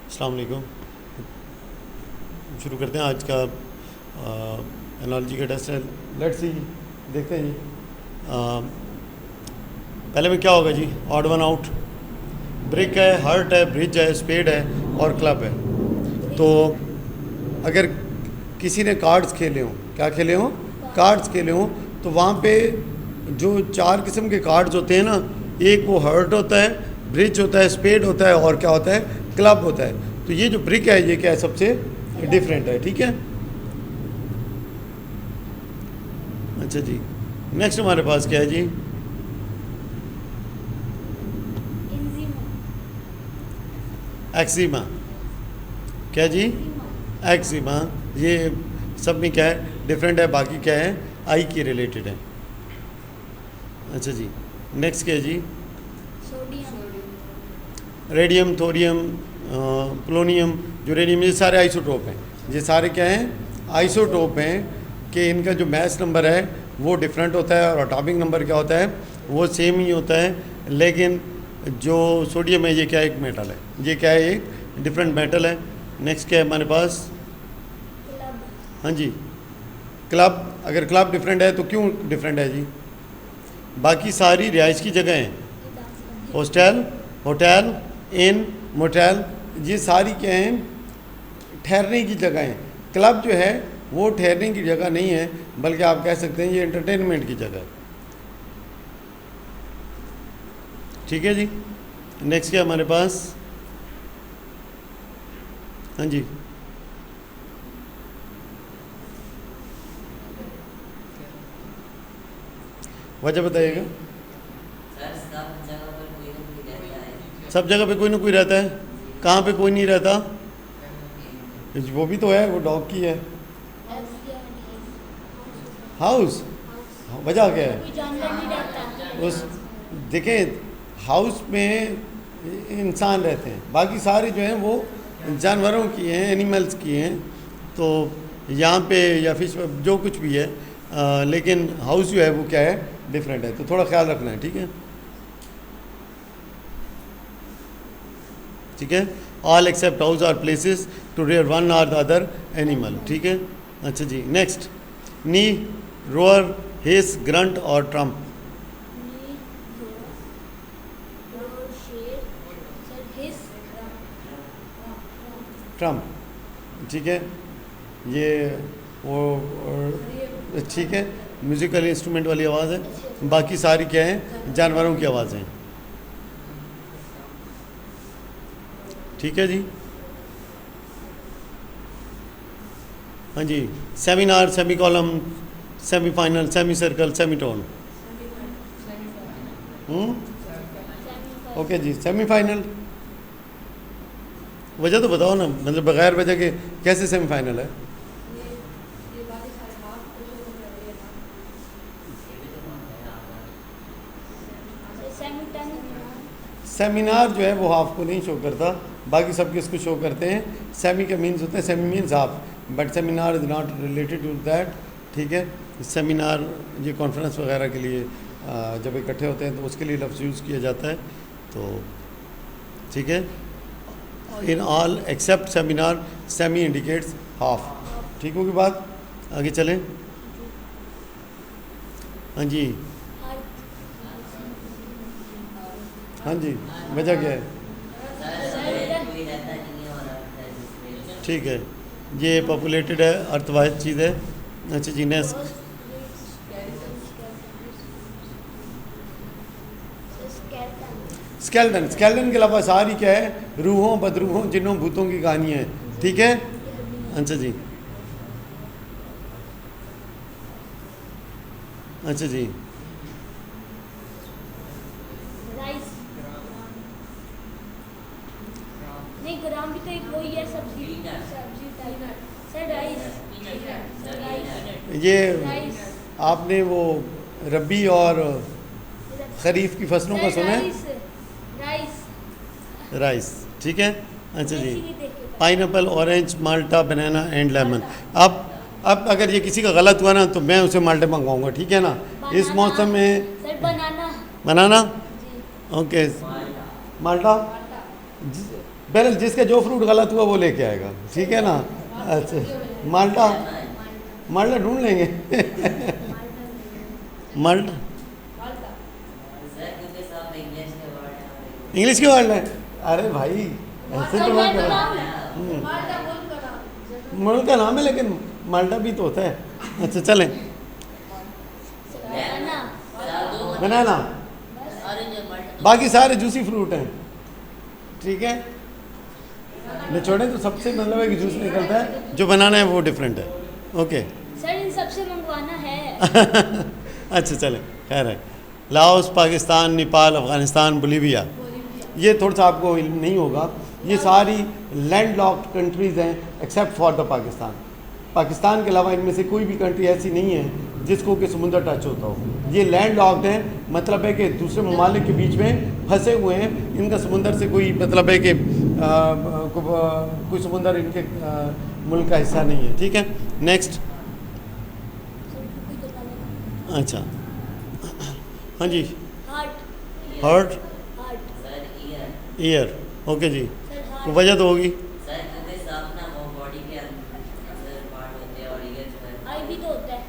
अस्सलाम वालेकुम। शुरू करते हैं आज का एनालॉजी का टेस्ट है। लेट्स सी, देखते हैं जी। पहले में क्या होगा जी? Odd one out. ब्रिक है, हर्ट है, ब्रिज है, स्पेड है और क्लब है। तो अगर किसी ने कार्ड्स खेले हों, क्या खेले हों? कार्ड्स खेले हों, तो वहाँ पे जो 4 किस्म के कार्ड्स होते हैं ना, एक वो हर्ट होता है, ब्रिज होता है, स्पेड होता है और क्या होता है? क्लब होता है। तो ये जो ब्रिक है ये क्या है? सबसे डिफरेंट है। ठीक है, अच्छा जी। नेक्स्ट हमारे पास क्या है जी? एक्जिमा। क्या जी? एक्जिमा। ये सब में क्या है? डिफरेंट है। बाकी क्या है? आई के रिलेटेड है। अच्छा जी, नेक्स्ट क्या है जी? रेडियम, थोरियम, पोलोनियम, यूरेनियम, ये सारे आइसोटोप हैं। ये सारे क्या हैं? आइसोटोप हैं कि इनका जो मैस नंबर है वो डिफरेंट होता है और एटॉमिक नंबर क्या होता है? वो सेम ही होता है। लेकिन जो सोडियम है ये क्या है? एक मेटल है। ये क्या है? एक डिफरेंट मेटल है। नेक्स्ट क्या है हमारे पास? हाँ जी, क्लब। अगर क्लब डिफरेंट है तो क्यों डिफरेंट है जी? बाकी सारी रिहाइश की जगह हैं, हॉस्टल, होटल, इन, मोटेल, ये सारी क्या हैं? ठहरने की जगह हैं। क्लब जो है वो ठहरने की जगह नहीं है, बल्कि आप कह सकते हैं ये एंटरटेनमेंट की जगह है। ठीक है जी। नेक्स्ट क्या हमारे पास? हाँ जी, वजह बताइएगा। सब जगह पे कोई ना कोई रहता है। कहाँ पे कोई नहीं रहता? वो भी तो है, वो डॉग की है। हाउस। वजह क्या है? उस देखें, हाउस में इंसान रहते हैं, बाकी सारे जो हैं वो जानवरों की हैं, एनिमल्स की हैं। तो यहाँ पे या फिश जो कुछ भी है, लेकिन हाउस जो है वो क्या है? डिफरेंट है। तो थोड़ा ख्याल रखना है। ठीक है, ठीक है। All except house are places to rear one or the other animal. ठीक है, अच्छा जी। Next, neigh, roar, hiss, grunt और ट्रम्प। ट्रम्प, ठीक है। ये वो ठीक है, म्यूज़िकल इंस्ट्रूमेंट वाली आवाज़ है। बाकी सारी क्या है? जानवरों की आवाज़ें। ठीक है जी, हाँ जी। Seminar, semicolon, semi final, semicircle, semitone. Okay जी, सेमी फाइनल। वजह तो बताओ ना, मतलब बगैर वजह के कैसे सेमी फाइनल है? सेमिनार जो है वो हाफ को नहीं शो करता, बाकी सब किसको शो करते हैं? सेमी के मीन्स होते हैं, semi means half, but seminar is not related to that. ठीक है, सेमिनार ये कॉन्फ्रेंस वगैरह के लिए जब इकट्ठे होते हैं तो उसके लिए लफ्ज़ यूज़ किया जाता है। तो ठीक है, in all except seminar, semi indicates half. ठीक होगी बात? आगे चलें। हाँ जी, हाँ जी, वजह क्या है? ठीक है, ये पॉपुलेटेड है, अर्थवाहित चीज़ है। अच्छा जी, नेक्स्ट। स्केल्टन। स्केल्टन के अलावा सारी क्या है? रूहों, बदरूहों, जिन्हों, भूतों की कहानियाँ हैं। ठीक है, अच्छा जी, अच्छा जी। ग्राम भी तो एक वही है, सब्जी सर, ये राइस। आपने वो रबी और खरीफ की फसलों का सुना है? राइस। राइस, ठीक है, अच्छा जी। इसीलिए देख के pineapple, orange, Malta, banana and lemon. अब अगर ये किसी का गलत हुआ ना तो मैं उसे माल्टे मंगवाऊंगा, ठीक है ना? इस मौसम में सर बनाना। बनाना, जी। ओके, माल्टा। बहरहाल जिसका जो फ्रूट गलत हुआ वो लेके आएगा, ठीक है ना। अच्छा, माल्टा, माल्टा ढूंढ लेंगे। माल्टा इंग्लिश के वर्ड है। अरे भाई ऐसे तो मत करो। मुल्क का नाम है लेकिन माल्टा भी तो होता है। अच्छा चलें, बनाना, बाकी सारे जूसी फ्रूट हैं, ठीक है। निचोड़े तो सबसे मतलब है कि जूस निकलता है, जो बनाना है वो डिफरेंट है। ओके सर इन सबसे मंगवाना है। अच्छा चलें, खैर है। लाओस, पाकिस्तान, नेपाल, अफ़गानिस्तान, बोलीविया, ये थोड़ा सा आपको इल्म नहीं होगा, ये सारी लैंड लॉक्ड कंट्रीज़ हैं except for the Pakistan. Pakistan के अलावा इनमें से कोई भी कंट्री ऐसी नहीं है जिसको कि समुंदर टच होता हो। ये लैंड लॉक्ड है, मतलब है कि दूसरे ममालिक के बीच में फंसे हुए हैं, इनका समुंदर से कोई मतलब है कि कोई समुंदर इनके मुल्क का हिस्सा नहीं है, ठीक है। नेक्स्ट, अच्छा हाँ जी, heart, heart, heart, ear, okay जी, सर तो हार्ट, वजह तो होगी। आई भी तो होता है।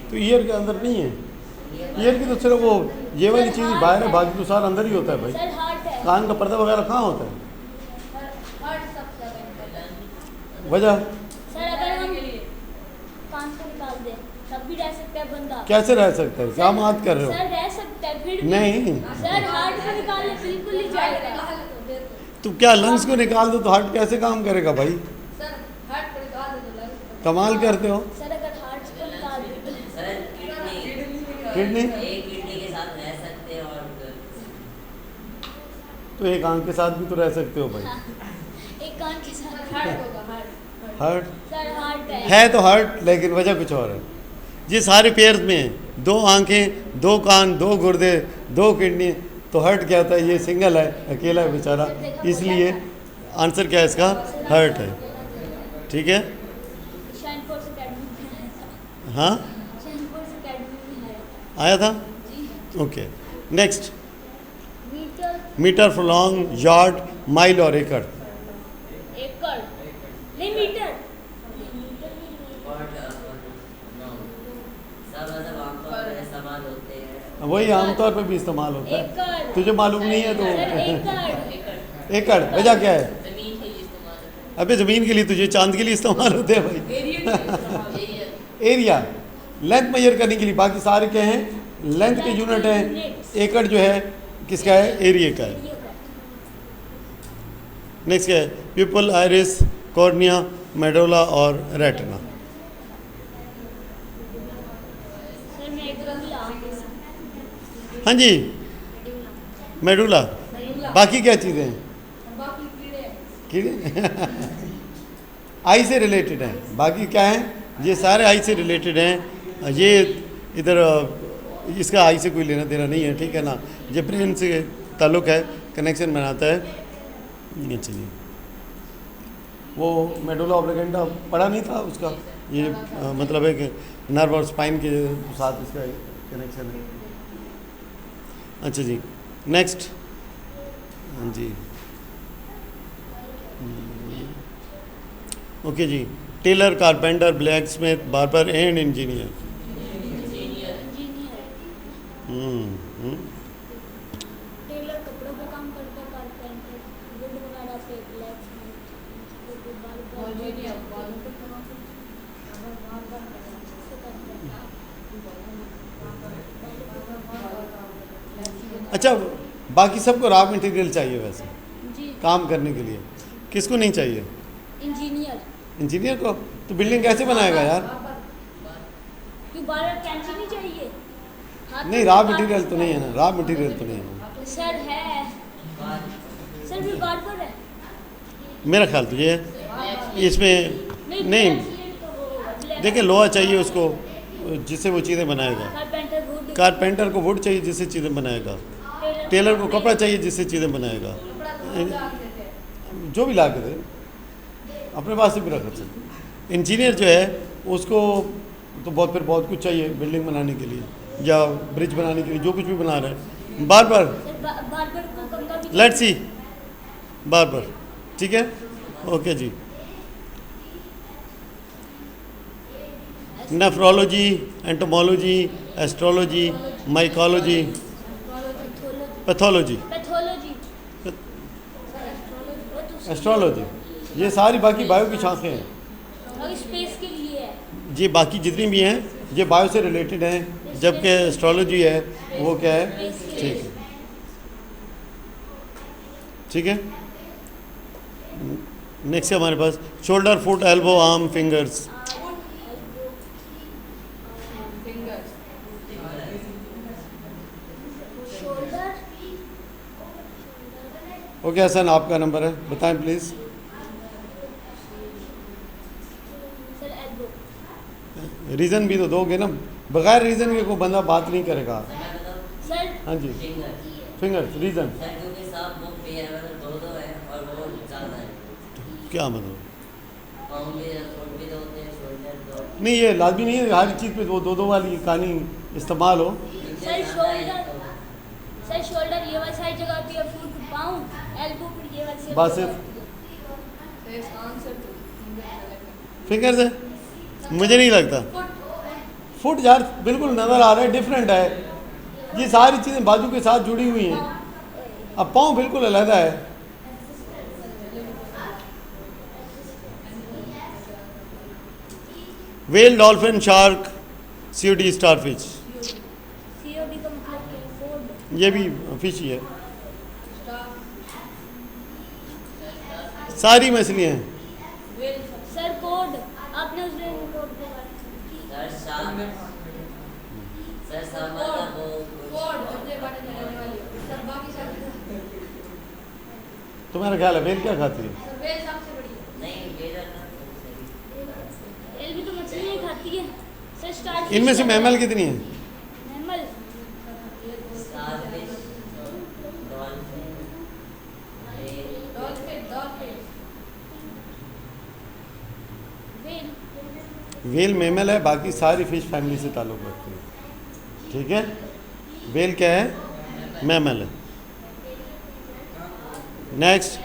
तो ईयर के अंदर नहीं है, ईयर की तो सिर्फ वो ये वाली चीज़ बाहर है, बाकी तो सारा अंदर ही होता है भाई। सर हार्ट है। कान का पर्दा वगैरह कहाँ होता है? हार्ट सबसे ज्यादा। वजह सर अगर हम कान को निकाल दें तब भी रह सकता है बंदा। कैसे रह सकता है? क्या बात कर रहे हो? सर रह सकता है फिर भी। नहीं, सर हार्ट को निकाल ले बिल्कुल ही जाएगा। तो क्या लंग्स को निकाल दो तो हार्ट कैसे काम करेगा भाई? सर हार्ट को निकाल दे तो कमाल करते हो। सर अगर हार्ट को निकाल दे तो किडनी तो एक आंख के साथ भी तो रह सकते हो भाई। एक कान के साथ हार्ट होगा। हार्ट सर हार्ट है तो हार्ट, लेकिन वजह कुछ और है। ये सारे पेयर्स में हैं, 2 आंखें, 2 कान, 2 गुर्दे, 2 किडनी, तो हार्ट क्या होता है? ये सिंगल है, अकेला है बेचारा, इसलिए आंसर क्या है इसका? हार्ट है, ठीक है। शाइन फोर्स एकेडमी में आया था। हाँ शाइन फोर्स एकेडमी में आया आया था था, जी। Okay. Next, metre, metre, furlong, yard, mile और एकड़। एकड़ नहीं मीटर, मीटर वही आमतौर पे भी इस्तेमाल होता है, एकड़। तुझे मालूम नहीं है तो। एकड़, एकड़ वजह क्या है? अबे ज़मीन के लिए, तुझे चांद के लिए इस्तेमाल होते हैं भाई। एरिया, लेंथ मेजर करने के लिए, बाकी सारे क्या हैं? लेंथ के यूनिट हैं। एकड़ जो है किसका है? एरिया का है। नेक्स्ट क्या है? पिपल, आइरिस, कॉर्निया, मेडोला और रेटिना। सर मेडुला, हाँ जी, मेडुला। बाकी क्या चीज़ें हैं? कीड़े आई से रिलेटेड हैं, बाकी क्या है? ये सारे आई से रिलेटेड हैं। ये इधर इसका आई से कोई लेना देना नहीं है, ठीक है ना। ये ब्रेन से ताल्लुक़ है, कनेक्शन बनाता है। अच्छा जी, वो मेडुला ऑब्लिगेंटा पढ़ा नहीं था उसका, ये मतलब है कि नर्व और स्पाइन के साथ इसका कनेक्शन है। अच्छा जी, नेक्स्ट, हाँ जी, ओके जी। Tailor, carpenter, blacksmith, barber and engineer. Engineer. Tailor कपड़ों पे काम करता है, कारपेंटर वुड वगैरह पे, ब्लैकस्मिथ अच्छा, बाकी सबको रॉ मटेरियल चाहिए वैसे जी। काम करने के लिए, किसको नहीं चाहिए? इंजीनियर। इंजीनियर को। तो बिल्डिंग कैसे बनाएगा यार? क्यों बार कैंची नहीं चाहिए? हाथ नहीं, में रॉ बार- मटेरियल तो नहीं है ना, रॉ मटेरियल तो नहीं है ना। सर है, सर भी बार्बर है। मेरा ख्याल तो ये है इसमें नहीं। ब्लैकस्मिथ तो वो ब्लैक- देखिए, लोहा चाहिए उसको जिससे वो चीज़ें बनाएगा, कारपेंटर वुड, कारपेंटर को वुड चाहिए जिससे चीज़ें बनाएगा, टेलर को कपड़ा चाहिए जिससे चीज़ें बनाएगा, जो भी ला के दे अपने पास से भी रख सकते। इंजीनियर जो है उसको तो बहुत कुछ चाहिए बिल्डिंग बनाने के लिए या ब्रिज बनाने के लिए, जो कुछ भी बना रहे हैं। बार्बर सर बार्बर को कंघा भी लेट्स सी बार ठीक है, ओके जी। Nephrology, entomology, astrology, mycology, pathology, pathology, astrology, ये सारी बाकी बायो की शाखें हैं। और स्पेस के लिए है। ये बाकी जितनी भी हैं ये बायो से रिलेटेड हैं, जबकि एस्ट्रोलॉजी है वो क्या है, ठीक है, ठीक है। नेक्स्ट है हमारे पास shoulder, foot, elbow, arm, fingers. Shoulder, okay Hasan, आपका नंबर है, बताएं प्लीज़। सर एल्बो, रीज़न भी तो दोगे ना, बगैर रीज़न के कोई बंदा बात नहीं करेगा। सर हाँ जी, फिंगर फिंगर्स, रीज़न सर क्योंकि सब वो पेयर मतलब दो है और वो ज़्यादा है। क्या मतलब? पाँव भी फुट भी दो होते हैं, शोल्डर दो। नहीं, ये लाजमी नहीं है हर चीज़ पे वो दो वाली कहानी इस्तेमाल हो। सर शोल्डर, सर शोल्डर ये वाली साइड जगह पे, फुट पाँव, एल्बो फिर ये वाली से। बस फिंगर्स है, मुझे नहीं लगता। फुट यार बिल्कुल नज़र आ रहा है, डिफरेंट है, ये सारी चीज़ें बाजू के साथ जुड़ी हुई हैं। अब पाँव बिल्कुल अलग है। Well, dolphin, shark, COD, starfish, COD का मतलब क्या है? फोर्ड, ये भी फिश ही है। सारी मछलियाँ हैं। सर कोड, आपने उस दिन कोड के बारे में सर शाम सर सामान का वो तुम्हारा ख्याल है वेल क्या खाती है? नहीं बेरा ना एल भी तो मछली नहीं खाती है। सर स्टार इनमें से मैमल कितनी है? Mammal, starfish, dolphin, well, well mammal है, बाकी सारी फिश फैमिली से ताल्लुक़ रखती है, ठीक है। वेल क्या है? मैमल है। नेक्स्ट,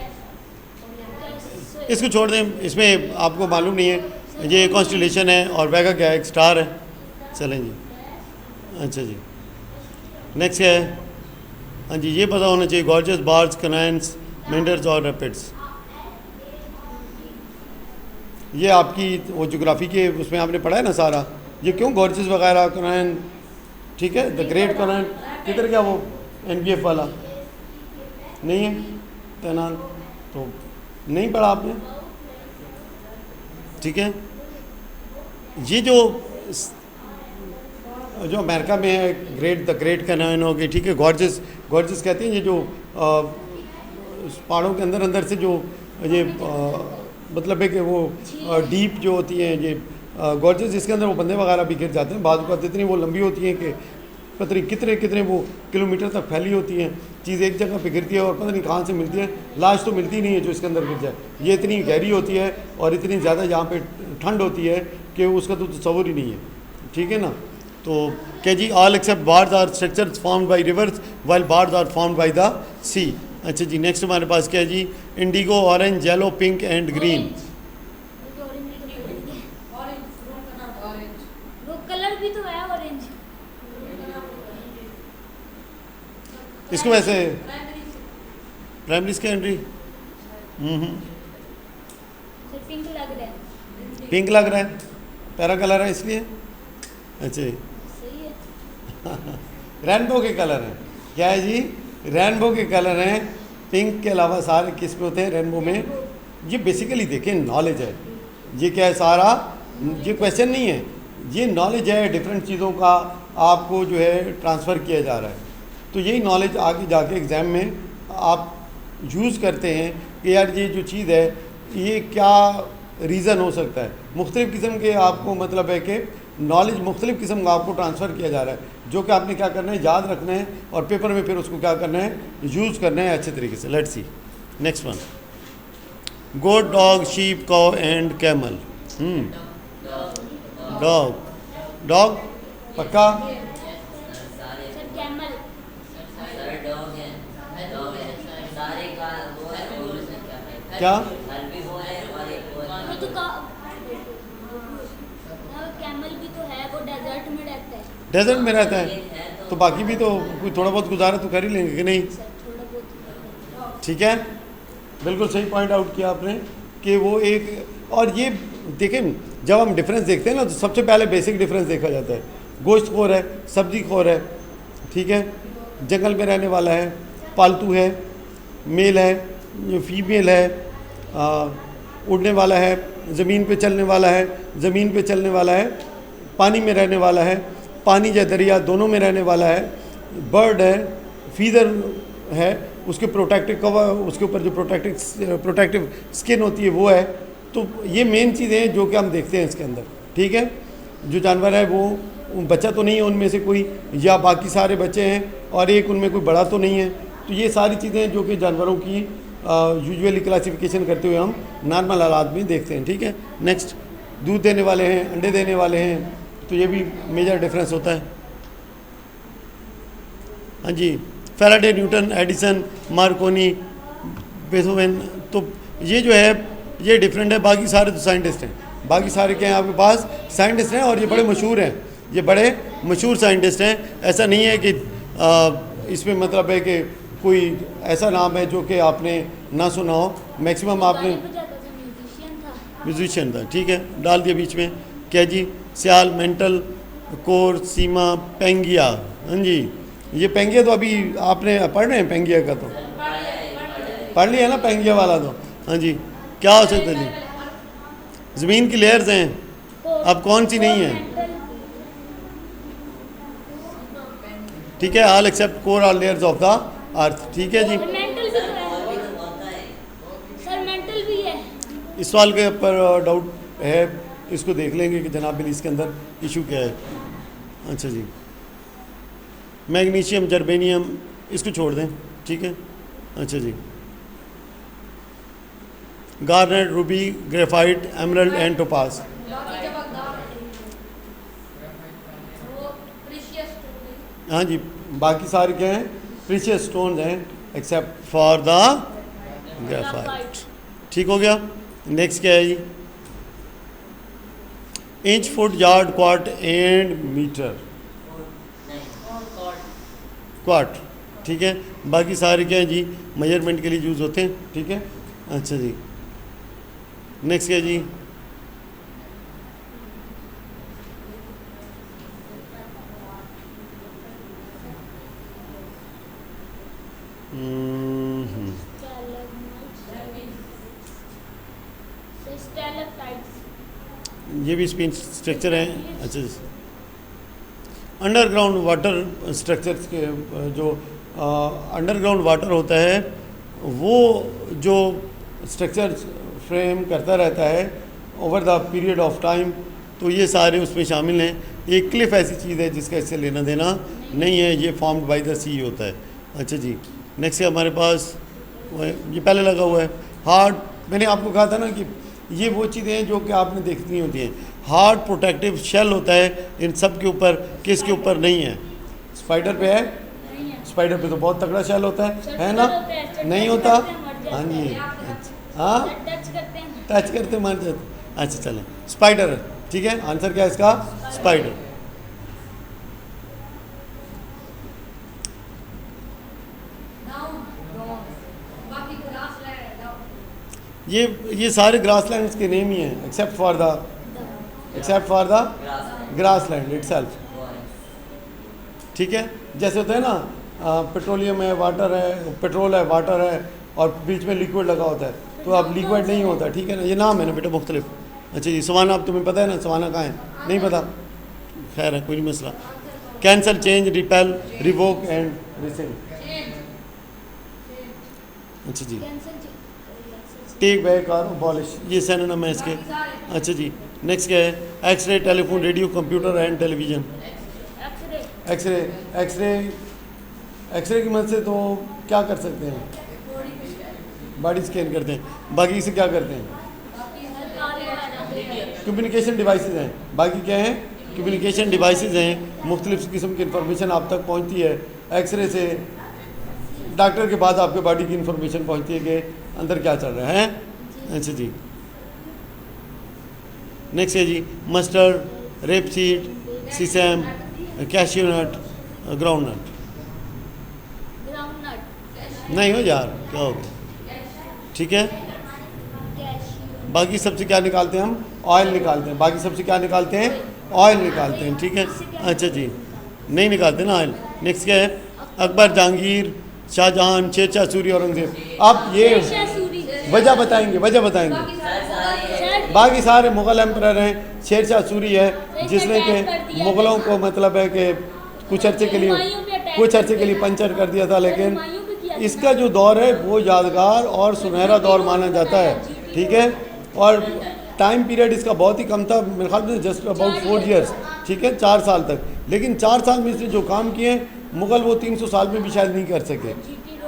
इसको छोड़ दें, इसमें आपको मालूम नहीं है, ये कॉन्स्टिलेशन है और वेगा क्या है, एक स्टार है। चलें जी, अच्छा जी। नेक्स्ट क्या है? हाँ जी, ये पता होना चाहिए, गॉर्जस, बार्स, कनाइंस, मेंढर्स और रैपिड्स। ये आपकी वो ज्योग्राफी के उसमें आपने पढ़ा है ना सारा, ये क्यों गॉर्जस वगैरह, कनाइन, ठीक है, द ग्रेट कनाइन, किधर क्या वो NBF वाला नहीं है तैनात, तो नहीं पढ़ा आपने, ठीक है। ये जो अमेरिका में है द ग्रेट कैनाइन हो गई, ठीक है। गॉर्जस कहते हैं ये जो पहाड़ों के अंदर से जो ये मतलब है कि वो डीप जो होती हैं ये गॉर्जस, जिसके अंदर वो बंदे वगैरह भी गिर जाते हैं। बाद में इतनी वो लंबी होती हैं कि पता नहीं कितने वो किलोमीटर तक फैली होती हैं, चीज़ एक जगह पे गिरती है और पता नहीं कहाँ से मिलती है, लाश तो मिलती नहीं है जो इसके अंदर गिर जाए। ये इतनी गहरी होती है और इतनी ज़्यादा यहाँ पे ठंड होती है कि उसका तो तस्वुर ही नहीं है, ठीक है ना। तो क्या जी, all except bars are structures formed by rivers while bars are formed by the sea. अच्छा जी, नेक्स्ट हमारे पास क्या है जी, indigo, orange, yellow, pink and green. वो कलर भी तो है ऑरेंज। इसको वैसे प्राइमरी सेकेंडरी सर पिंक लग रहा है। पिंक लग रहा है, पैरा कलर है इसलिए। अच्छा, सही है। रेनबो के कलर हैं, क्या है जी, रेनबो के कलर हैं। पिंक के अलावा सारे किस पे होते हैं रेनबो में? ये बेसिकली देखें नॉलेज है, ये क्या है सारा, ये क्वेश्चन नहीं है, ये नॉलेज है, डिफरेंट चीज़ों का आपको जो है ट्रांसफ़र किया जा रहा है। तो यही नॉलेज आगे जाके एग्ज़ाम में आप यूज़ करते हैं कि यार ये जो चीज़ है ये क्या रीज़न हो सकता है। मुख्तलिफ़ किस्म के आपको मतलब है कि नॉलेज मुख्तलिफ़ किस्म का आपको ट्रांसफ़र किया जा रहा है, जो कि आपने क्या करना है, याद रखना है और पेपर में फिर उसको क्या करना है, यूज़ करना है अच्छे तरीके से। Let's see next one, goat, dog, sheep, cow and camel. Dog पक्का, सारे सर कैमल, सारे डॉग हैं, वो है और इसमें क्या है? क्या हल भी वो है और एक वो है। वो तो का कैमल भी तो है, वो डेजर्ट में रहता है डेजर्ट में रहता है, है तो बाकी भी तो कोई थोड़ा बहुत गुजारा तो कर ही लेंगे कि नहीं? सर, थोड़ा बहुत। ठीक है, बिल्कुल सही पॉइंट आउट किया आपने कि वो एक, और ये देखें जब हम डिफरेंस देखते हैं ना तो सबसे पहले बेसिक डिफरेंस देखा जाता है। गोश्त खोर है, सब्जी खोर है, ठीक है, जंगल में रहने वाला है, पालतू है, मेल है, फीमेल है, उड़ने वाला है, ज़मीन पे चलने वाला है, ज़मीन पे चलने वाला है, पानी में रहने वाला है, पानी या दरिया दोनों में रहने वाला है, बर्ड है, फीदर है, उसके प्रोटेक्टिव कवर, उसके ऊपर जो प्रोटेक्टिव स्किन होती है वो है। तो ये मेन चीज़ें हैं जो कि हम देखते हैं इसके अंदर, ठीक है। जो जानवर है वो बच्चा तो नहीं है उनमें से कोई, या बाकी सारे बच्चे हैं और एक उनमें कोई बड़ा तो नहीं है। तो ये सारी चीज़ें हैं जो कि जानवरों की यूजुअली क्लासिफिकेशन करते हुए हम नॉर्मल हालात में देखते हैं, ठीक है। नेक्स्ट, दूध देने वाले हैं, अंडे देने वाले हैं, तो ये भी मेजर डिफरेंस होता है। हाँ जी, फैराडे, न्यूटन, एडिसन, मार्कोनी, बेथोवेन, तो ये जो है ये डिफरेंट है। बाकी सारे तो साइंटिस्ट हैं, बाकी सारे क्या हैं आपके पास? साइंटिस्ट हैं, और ये बड़े मशहूर हैं, ये बड़े मशहूर साइंटिस्ट हैं। ऐसा नहीं है कि इसमें मतलब है कि कोई ऐसा नाम है जो कि आपने ना सुना हो। मैक्सिमम आपने गाने बजाता था, म्यूजिशियन था। म्यूजिशियन था, ठीक है, डाल दिया बीच में। क्या जी? सियाल, मेंटल, कोर, सीमा, पेंगिया। हाँ जी, ये पेंगिया तो अभी आपने पढ़ रहे हैं, पेंगिया का तो पढ़ लिया ना, पेंगिया वाला तो। हाँ जी, क्या हो सकता है जी? ज़मीन की लेयर्स हैं, अब कौन सी नहीं है? ठीक है, all except core or layers of the earth, ठीक है जी। मेंटल भी तो है सर, मेंटल भी है। इस सवाल के ऊपर डाउट है, इसको देख लेंगे कि जनाब बिल इसके अंदर इशू क्या है। अच्छा जी, मैग्नीशियम, जर्बेनियम, इसको छोड़ दें, ठीक है। अच्छा जी, garnet, ruby, graphite, emerald and topaz. हाँ जी, बाकी सारे क्या हैं? प्रीशियस स्टोन्स हैं, एक्सेप्ट फॉर द ग्रेफाइट। ठीक हो गया। नेक्स्ट क्या है जी? Inch, foot, yard, quart and metre. Quart, ठीक है। बाकी सारे क्या है जी? मेजरमेंट के लिए यूज़ होते हैं, ठीक है। अच्छा जी, नेक्स्ट क्या है जी? ये भी स्पिन स्ट्रक्चर हैं। अच्छा, अंडरग्राउंड वाटर स्ट्रक्चर्स के जो अंडरग्राउंड वाटर होता है वो जो स्ट्रक्चर फ्रेम करता रहता है over the period of time, तो ये सारे उसमें शामिल हैं। एक क्लिफ ऐसी चीज़ है जिसका इससे लेना देना नहीं है, ये फॉर्म्ड बाय द सी होता है। अच्छा जी, नेक्स्ट है हमारे पास, ये पहले लगा हुआ है हार्ड। मैंने आपको कहा था ना कि ये वो चीज़ें हैं जो कि आपने देखनी होती हैं। हार्ड प्रोटेक्टिव शेल होता है इन सब के ऊपर, किसके ऊपर नहीं है? स्पाइडर पे है, स्पाइडर पे तो बहुत तगड़ा शेल होता है ना? नहीं होता? हाँ जी, हाँ, टच करते मर जाते। अच्छा चलें, स्पाइडर, ठीक है। आंसर क्या है इसका? स्पाइडर। ये सारे ग्रासलैंड्स के नेम ही हैं except for the grassland itself, ठीक है। जैसे होता है ना, पेट्रोलियम है, वाटर है, पेट्रोल है, वाटर है, और बीच में लिक्विड लगा होता है, तो अब लिक्विड नहीं होता, ठीक है ना। ये नाम है ना बेटा मुख्तलिफ। अच्छा जी, सवाना, अब तुम्हें पता है ना सवाना कहाँ है? नहीं पता, खैर है, कोई नहीं मसला। Cancel, change, repel, revoke and rescind. अच्छा जी, टेक बैक और अबॉलिश, ये सिनोनिम है इसके। अच्छा जी, नेक्स्ट क्या है? X-ray, telephone, radio, computer and television. X-ray की मदद से तो क्या कर सकते हैं? बॉडी स्कैन करते हैं। बाकी से क्या करते हैं? कम्युनिकेशन डिवाइसेस हैं। बाकी क्या हैं? कम्युनिकेशन डिवाइसेस हैं। मुख्तलिफ किस्म की इंफॉर्मेशन आप तक पहुंचती है एक्सरे से, डॉक्टर के बाद आपके बॉडी की इंफॉर्मेशन पहुंचती है कि अंदर क्या चल रहा है। अच्छा जी, नेक्स्ट है जी mustard, rapeseed, sesame, cashew nut, groundnut. Groundnut, नहीं हो यार, क्या हो गया? ठीक है, कैश्यू, बाकी सबसे क्या निकालते हैं हम? ऑयल निकालते हैं। बाकी सबसे क्या निकालते हैं? ऑयल निकालते हैं। ठीक है, अच्छा जी, नहीं निकालते ना ऑयल। नेक्स्ट क्या है? अकबर, जहांगीर, शाहजहां, शेरशाह सूरी, औरंगजेब। आप ये शेरशाह सूरी, वजह बताएंगे, वजह बताएंगे। सर बाकी सारे मुग़ल एम्परर हैं, शेरशाह सूरी है जिसने कि मुग़लों को मतलब है कि कुछ अर्से के लिए पंचर कर दिया था, लेकिन इसका जो दौर है वो यादगार और सुनहरा दौर माना जाता है। ठीक है, और टाइम पीरियड इसका बहुत ही कम था, मेरे ख्याल में जस्ट अबाउट 4 ईयर्स। ठीक है, 4 साल तक। लेकिन 4 साल में इसने जो काम किए मुग़ल वो 300 साल में भी शायद नहीं कर सके।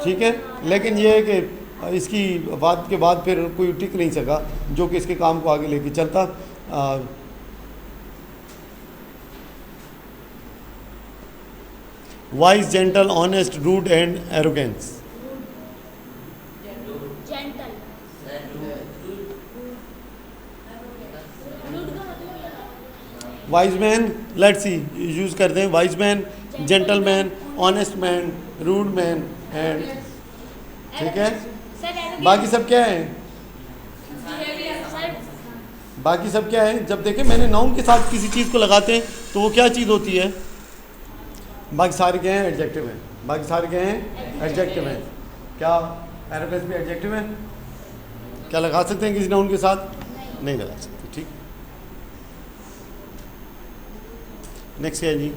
ठीक है, लेकिन ये है कि इसकी बात के बाद फिर कोई टिक नहीं सका जो कि इसके काम को आगे लेके चलता। Wise, gentle, honest, rude and arrogance. Gentle, rude का मतलब wise man, let's see use करते हैं। Wise man, gentle man, honest man, rude man and, ठीक है। सर बाकी सब क्या है? सर बाकी सब क्या है? जब देखें मैंने नाउन के साथ किसी चीज़ को लगाते हैं तो वो क्या चीज़ होती है? बाकी सारे क्या हैं? एडजेक्टिव हैं। बाकी सारे क्या हैं? एडजेक्टिव हैं। क्या एरोगेंस भी एडजेक्टिव है? क्या लगा सकते हैं किसी नाउन के साथ? नहीं लगा सकते। ठीक, नेक्स्ट क्या है जी?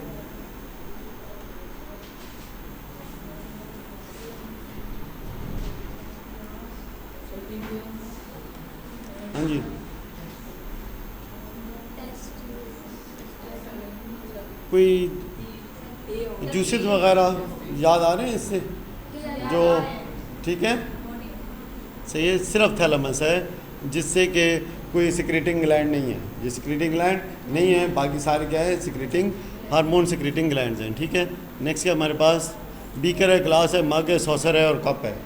हाँ जी, कोई जूसेस वगैरह याद आ रहे हैं इससे जो? ठीक है, सही है। सिर्फ थैलेमस है जिससे कि कोई सिक्रेटिंग ग्लैंड नहीं है। ये सिक्रेटिंग ग्लैंड नहीं है, बाकी सारे क्या है? सिक्रेटिंग हार्मोन सिक्रेटिंग ग्लैंड्स हैं। ठीक है, नेक्स्ट क्या हमारे पास? बीकर है, ग्लास है, मग है, सॉसर है और कप है।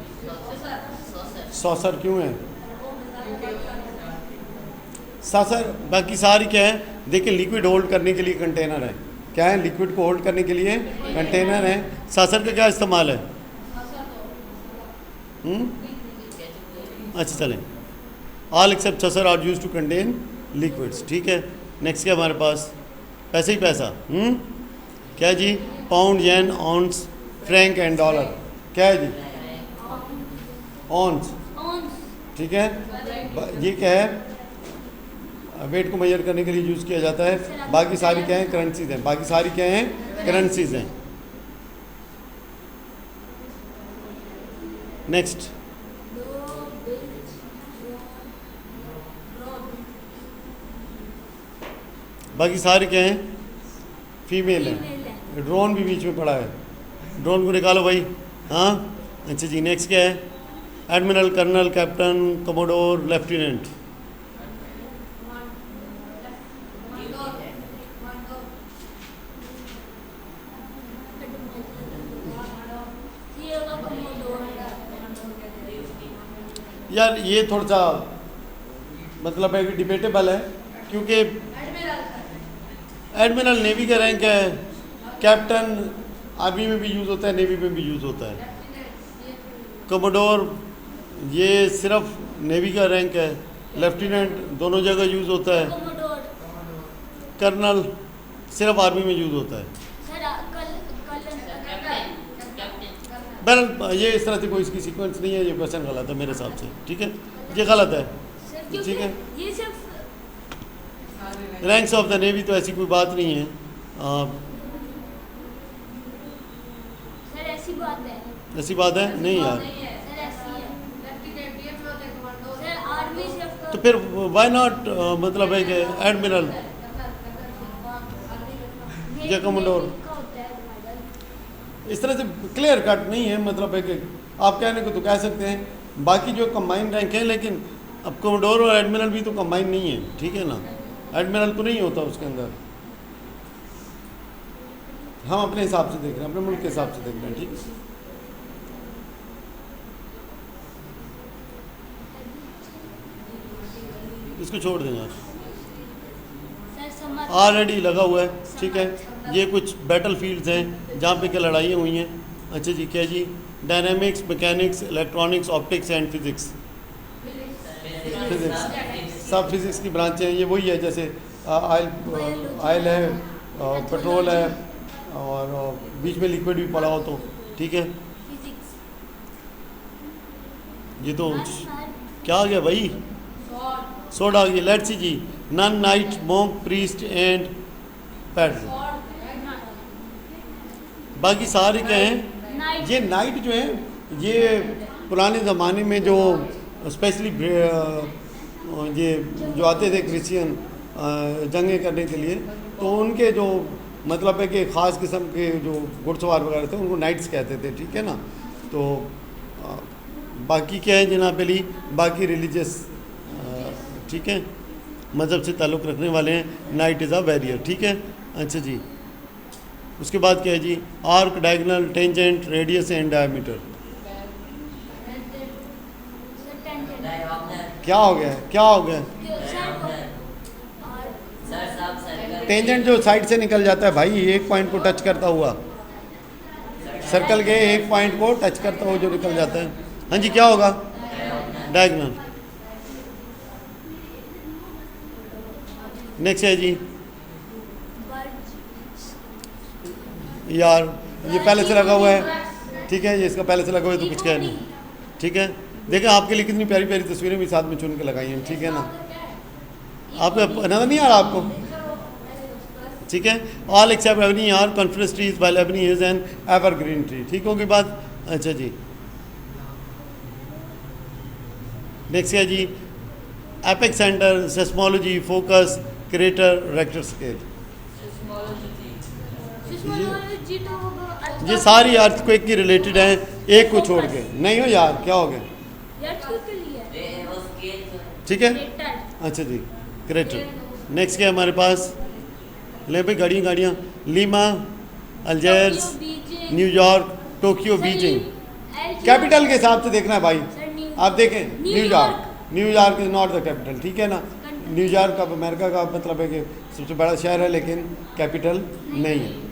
सॉसर क्यों है? सॉसर, बाकी सारी क्या है? देखिए लिक्विड होल्ड करने के लिए कंटेनर है। क्या है? लिक्विड को होल्ड करने के लिए कंटेनर है। सॉसर का क्या इस्तेमाल है? अच्छा चलें, all except saucer are use to contain liquids. ठीक है, नेक्स्ट क्या हमारे पास? पैसे ही पैसा। क्या जी? Pound, yen, ounce, franc and dollar. क्या है जी? ऑन्स। ठीक है, ये क्या है? वेट को मेजर करने के लिए यूज़ किया जाता है। बाकी सारी क्या हैं? करेंसीज हैं। बाकी सारी क्या हैं? करेंसीज हैं। नेक्स्ट, बाकी सारे क्या हैं? फीमेल है। ड्रोन भी बीच में पड़ा है, ड्रोन को निकालो भाई। हाँ, अच्छा जी, नेक्स्ट क्या है? Admiral, colonel, captain, commodore, lieutenant. यार ये थोड़ा सा मतलब है कि डिबेटेबल है, क्योंकि एडमिरल नेवी का रैंक है, कैप्टन आर्मी में भी यूज़ होता है, नेवी में भी यूज़ होता है। कमोडोर ये सिर्फ नेवी का रैंक है, लेफ्टिनेंट दोनों जगह यूज़ होता है, कर्नल सिर्फ आर्मी में यूज़ होता है। बहरहाल ये इस तरह से कोई इसकी सीक्वेंस नहीं है, ये क्वेश्चन गलत है मेरे हिसाब से। ठीक है, ये गलत है। ठीक है, ये सिर्फ रैंक्स ऑफ द नेवी तो ऐसी कोई बात नहीं है। सर ऐसी बात है? ऐसी बात है नहीं यार। सर ऐसी है। सर आर्मी सिर्फ तो फिर वाई नॉट मतलब है कि एडमिरल या कमोडोर इस तरह से क्लियर कट नहीं है। मतलब है कि आप कहने को तो कह सकते हैं बाकी जो कंबाइंड रैंक है, लेकिन अब कमोडोर और एडमिरल भी तो कंबाइंड नहीं है। ठीक है ना, एडमिरल तो नहीं होता उसके अंदर। हम अपने हिसाब से देख रहे हैं, अपने मुल्क के हिसाब से देख रहे हैं। ठीक है, इसको छोड़ देंगे आप, सर समर ऑलरेडी लगा हुआ है, ठीक है। ये कुछ बैटल फील्ड्स हैं जहाँ पे क्या लड़ाइयाँ हुई हैं। अच्छा जी, क्या जी? Dynamics, mechanics, electronics, optics and physics. Physics सब फिजिक्स की ब्रांचें हैं। ये वही है जैसे ऑयल है, पेट्रोल है, और बीच में लिक्विड भी पड़ा हो तो, ठीक है। फिजिक्स ये तो क्या आ गया भाई? सोड आ गया। लेट्स सी जी, nun, knight, monk, priest and pad. बाकी सारे क्या हैं? नाइट ये नाइट जो है, ये पुराने ज़माने में जो स्पेशली ये जो आते थे क्रिश्चियन जंगें करने के लिए, तो उनके जो मतलब है कि ख़ास किस्म के जो घुड़सवार वगैरह थे उनको नाइट्स कहते थे, ठीक है ना। तो बाकी क्या है जनाब अली, बाकी रिलीजियस, ठीक है, मज़हब से ताल्लुक़ रखने वाले हैं। नाइट इज़ अ बैरियर, ठीक है। अच्छा जी, उसके बाद क्या है जी? Arc, diagonal, tangent, radius and diameter. Sir tangent diagonal. क्या हो गया है? क्या हो गया है? सर सब सर्कल। टेंजेंट जो साइड से निकल जाता है भाई, एक पॉइंट को टच करता हुआ, सर्कल के एक पॉइंट को टच करता हुआ जो निकल जाता है। हाँ जी, क्या होगा? डायगोनल। नेक्स्ट है जी, यार ये पहले से लगा हुआ है, ठीक है, ये इसका पहले से लगा हुआ है तो कुछ कह नहीं, ठीक है। देखें आपके लिए कितनी प्यारी प्यारी तस्वीरें भी साथ में चुन के लगाई हैं, ठीक है ना। आपको नजर नहीं आ रहा आपको? ठीक है। All except ebony are coniferous trees while ebony is an evergreen tree. ठीक होगी बात? अच्छा जी, नेक्स्ट है जी, epicentre, seismology, focus, crater, Richter scale. Seismology तो ये सारी अर्थक्वेक की रिलेटेड है, एक को छोड़ के। नहीं हो यार, क्या हो गया? के लिए ये वो स्केल जो है। ठीक है, क्रेटर अच्छा जी, क्रेटर। नेक्स्ट क्या है हमारे पास? ले भाई गाड़ियाँ गाड़ियाँ, Lima, Algiers, New York, Tokyo, Beijing. Capital के हिसाब से देखना है भाई, आप देखें New York. New York is not the capital, ठीक है ना। न्यूयॉर्क अब अमेरिका का मतलब है कि सबसे बड़ा शहर है, लेकिन कैपिटल नहीं है।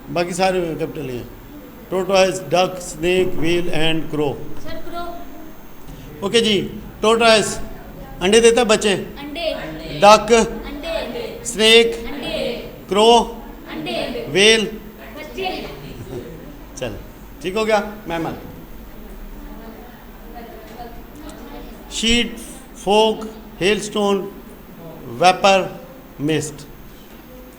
बाकी सारे कैपिटल ही हैं। Tortoise, duck, snake, whale and crow. Sir crow okay जी, टोर्टोइज अंडे देता है बच्चे, अंडे डक, अंडे स्नेक, अंडे क्रो, अंडे व्हेल। बच्चे चल ठीक हो गया मेहमान। Sleet, fog, hailstone, vapour, mist.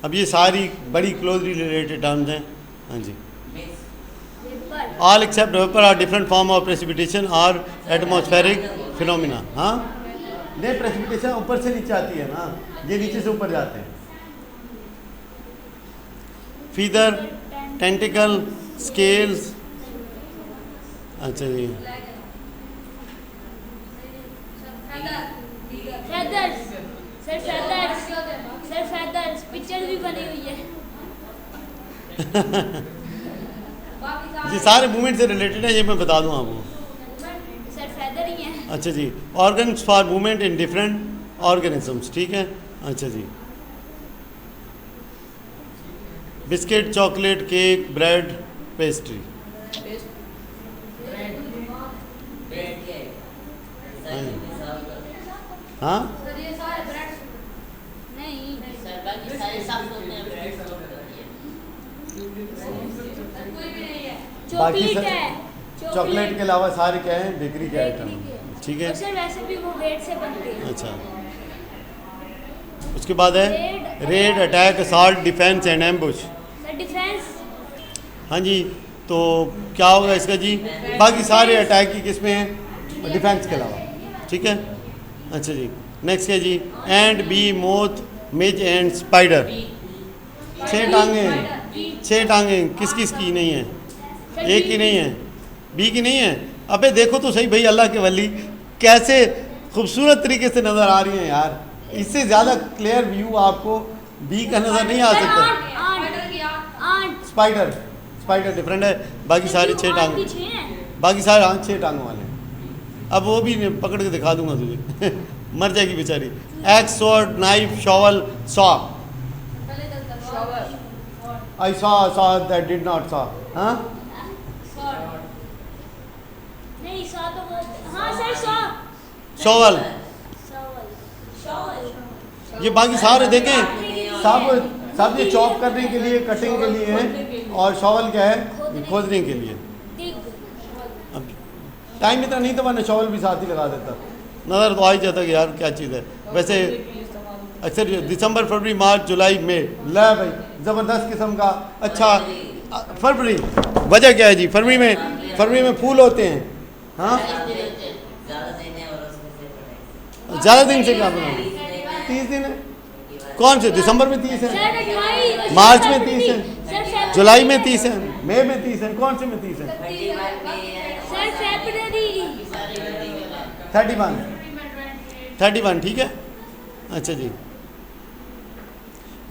अब ये सारी बड़ी क्लोजली रिलेटेड टर्म्स हैं। हाँ जी, vapour all except vapour are different form of precipitation और एटमॉस्फेरिक फिनोमिना। हाँ नहीं, प्रेसिपिटेशन ऊपर से नीचे आती है ना, ये नीचे से ऊपर जाते हैं। Feather, tentacle, scales. अच्छा जी, feathers sir feathers sir feathers picture भी बनी हुई है। ये सारे मूवमेंट से रिलेटेड है, ये मैं बता दूँ आपको। सर फेदर ही है। अच्छा जी, organs for movement in different organisms. ठीक है, अच्छा जी। Biscuit, chocolate, cake, bread, pastry. Bread के सर के सब। हाँ सर ये सारे ब्रेड नहीं सर बाकी सारे सब होते हैं ब्रेड सब कोई भी नहीं है। बाकी चॉकलेट सर- है चॉकलेट के अलावा सारे क्या हैं? बेकरी के आइटम। ठीक है, और सर वैसे भी वो ब्रेड से बनते हैं। अच्छा। उसके बाद है red, attack, assault, defence and ambush. Sir defence हाँ जी, तो क्या होगा इसका जी? बाकी सारे अटैक की किस्में हैं डिफेंस के अलावा। ठीक है, अच्छा जी। नेक्स्ट है जी, ant, bee, moth, midge and spider. 6 टांगे हैं, 6 टांगे हैं। किस किस की नहीं है? एक की नहीं है, बी की नहीं है। अबे देखो तो सही भाई, अल्लाह के वली कैसे खूबसूरत तरीके से नज़र आ रही हैं यार। इससे ज़्यादा क्लियर व्यू आपको बी का नज़र नहीं आ सकता। आंट स्पाइडर, स्पाइडर डिफरेंट है। बाकी सारे 6 टांग, बाकी सारे 6 टांगों वाले हैं। अब वो भी पकड़ के दिखा दूंगा तुझे मर जाएगी बेचारी। X, sword, knife, shovel, saw. I saw that did not saw. हाँ नहीं सॉ तो हाँ सर सॉ शॉवल। शॉवल ये बाकी सारे देखें सब ये चॉप करने के लिए, कटिंग के लिए है, और शॉवल क्या है, खोदने के लिए। अब टाइम इतना नहीं था, वरना शॉवल भी साथ ही लगा देता, नज़र तो आ ही जाता कि यार क्या चीज़ है। वैसे अक्सर दिसंबर, फरवरी, मार्च, जुलाई, मई, ला भाई ज़बरदस्त किस्म का। अच्छा फरवरी, वजह क्या है जी? फरवरी में फूल होते हैं। हाँ ज़्यादा दिन से क्या बनाओ? 30 दिन है। कौन से? दिसंबर में 30 है, मार्च में 30 है, जुलाई में 30 है, मई में 30 है। कौन से में 30 है? 31। ठीक है। अच्छा जी।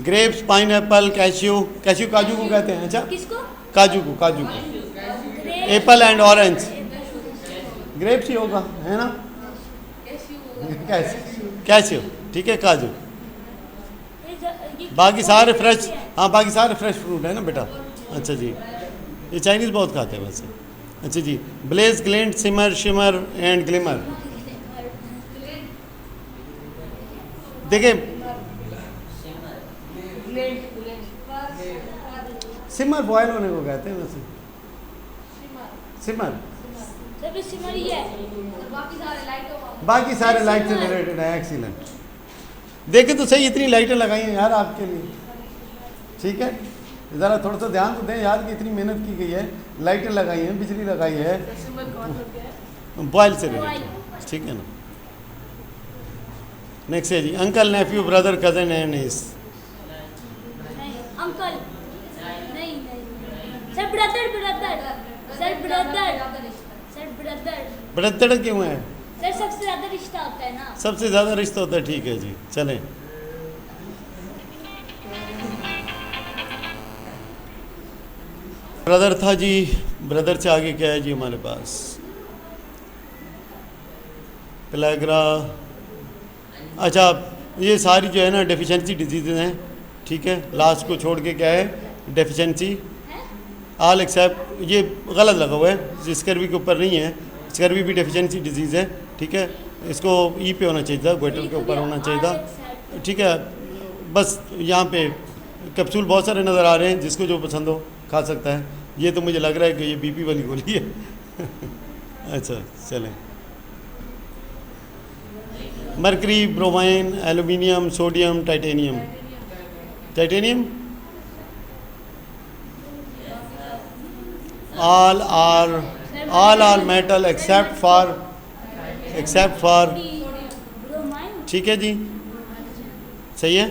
ग्रेप्स, पाइनएप्पल, कैश्यू काजू को कहते हैं। अच्छा किसको? काजू को एप्पल एंड ऑरेंज। ग्रेप्स ही होगा, है ना? कैश्यू ठीक है, काजू। बाकी सारे फ्रेश, हाँ बाकी सारे फ्रेश फ्रूट है ना बेटा। अच्छा जी, ये चाइनीज़ बहुत खाते हैं वैसे। अच्छा जी। Blaze, glint, simmer, shimmer and glimmer. देखिए सिमर बॉयल होने को कहते हैं वैसे, सिमर। बाकी सारे लाइट से रिलेटेड है। एक्सीलेंट। देखे तो सही, इतनी लाइटें लगाई हैं यार आपके लिए, ठीक है। ज़रा थोड़ा सा ध्यान तो दें यार कि इतनी मेहनत की गई है, लाइटें लगाई हैं, बिजली लगाई है, बॉयल से रिलेटेड, ठीक है ना। नेक्स्ट है जी, uncle, nephew, brother, cousin and niece. Uncle नहीं सर, ब्रदर ब्रदर क्यों है? सर सबसे ज्यादा रिश्ता होता है ना। सबसे ज़्यादा रिश्ता होता है, ठीक है जी। चलें। ब्रदर था जी, ब्रदर से आगे क्या है जी हमारे पास? पेलाग्रा। अच्छा, ये सारी जो है ना डेफिशिएंसी डिजीज़ हैं, ठीक है। लास्ट को छोड़ के क्या है? डेफिशिएंसी। ऑल एक्सेप्ट, ये गलत लगा हुआ है, स्कर्वी के ऊपर नहीं है। स्कर्वी भी डेफिशिएंसी डिजीज़ है, ठीक है। इसको ई पे होना चाहिए था, ग्वेटर के ऊपर होना चाहिए था, ठीक है। बस यहाँ पे कैप्सूल बहुत सारे नज़र आ रहे हैं, जिसको जो पसंद हो खा सकता है। ये तो मुझे लग रहा है कि ये बीपी वाली गोली है। अच्छा चलें। Mercury, bromine, aluminium, sodium, titanium. Titanium all are metal except for ठीक है जी, सही है।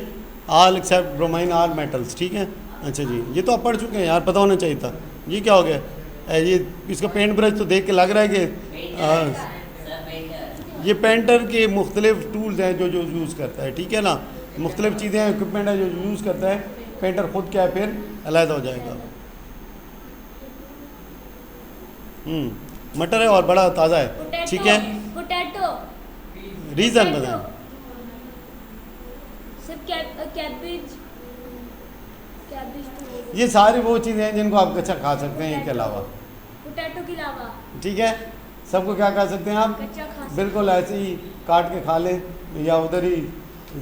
all except bromine are metals, ठीक है। अच्छा जी, ये तो आप पढ़ चुके हैं यार, पता होना चाहिए था। ये क्या हो गया? ये इसका पेंट ब्रश तो देख के लग रहा है कि ये पेंटर के मुख्तलिफ टूल्स हैं जो यूज़ करता है, ठीक है ना। मुख्तलिफ चीज़ें हैं, इक्विपमेंट है जो यूज़ करता है। पेंटर खुद क्या है फिर अलग हो जाएगा। मटर है और बड़ा ताज़ा है, ठीक है। पोटैटो। रीज़न बताएं। कैबेज। ये सारी वो चीज़ें हैं जिनको आप कच्चा खा सकते हैं, इनके अलावा। पोटैटो के अलावा, ठीक है। सबको क्या खा सकते हैं आप? कच्चा खा सकते। बिल्कुल ऐसे ही काट के खा लें, या उधर ही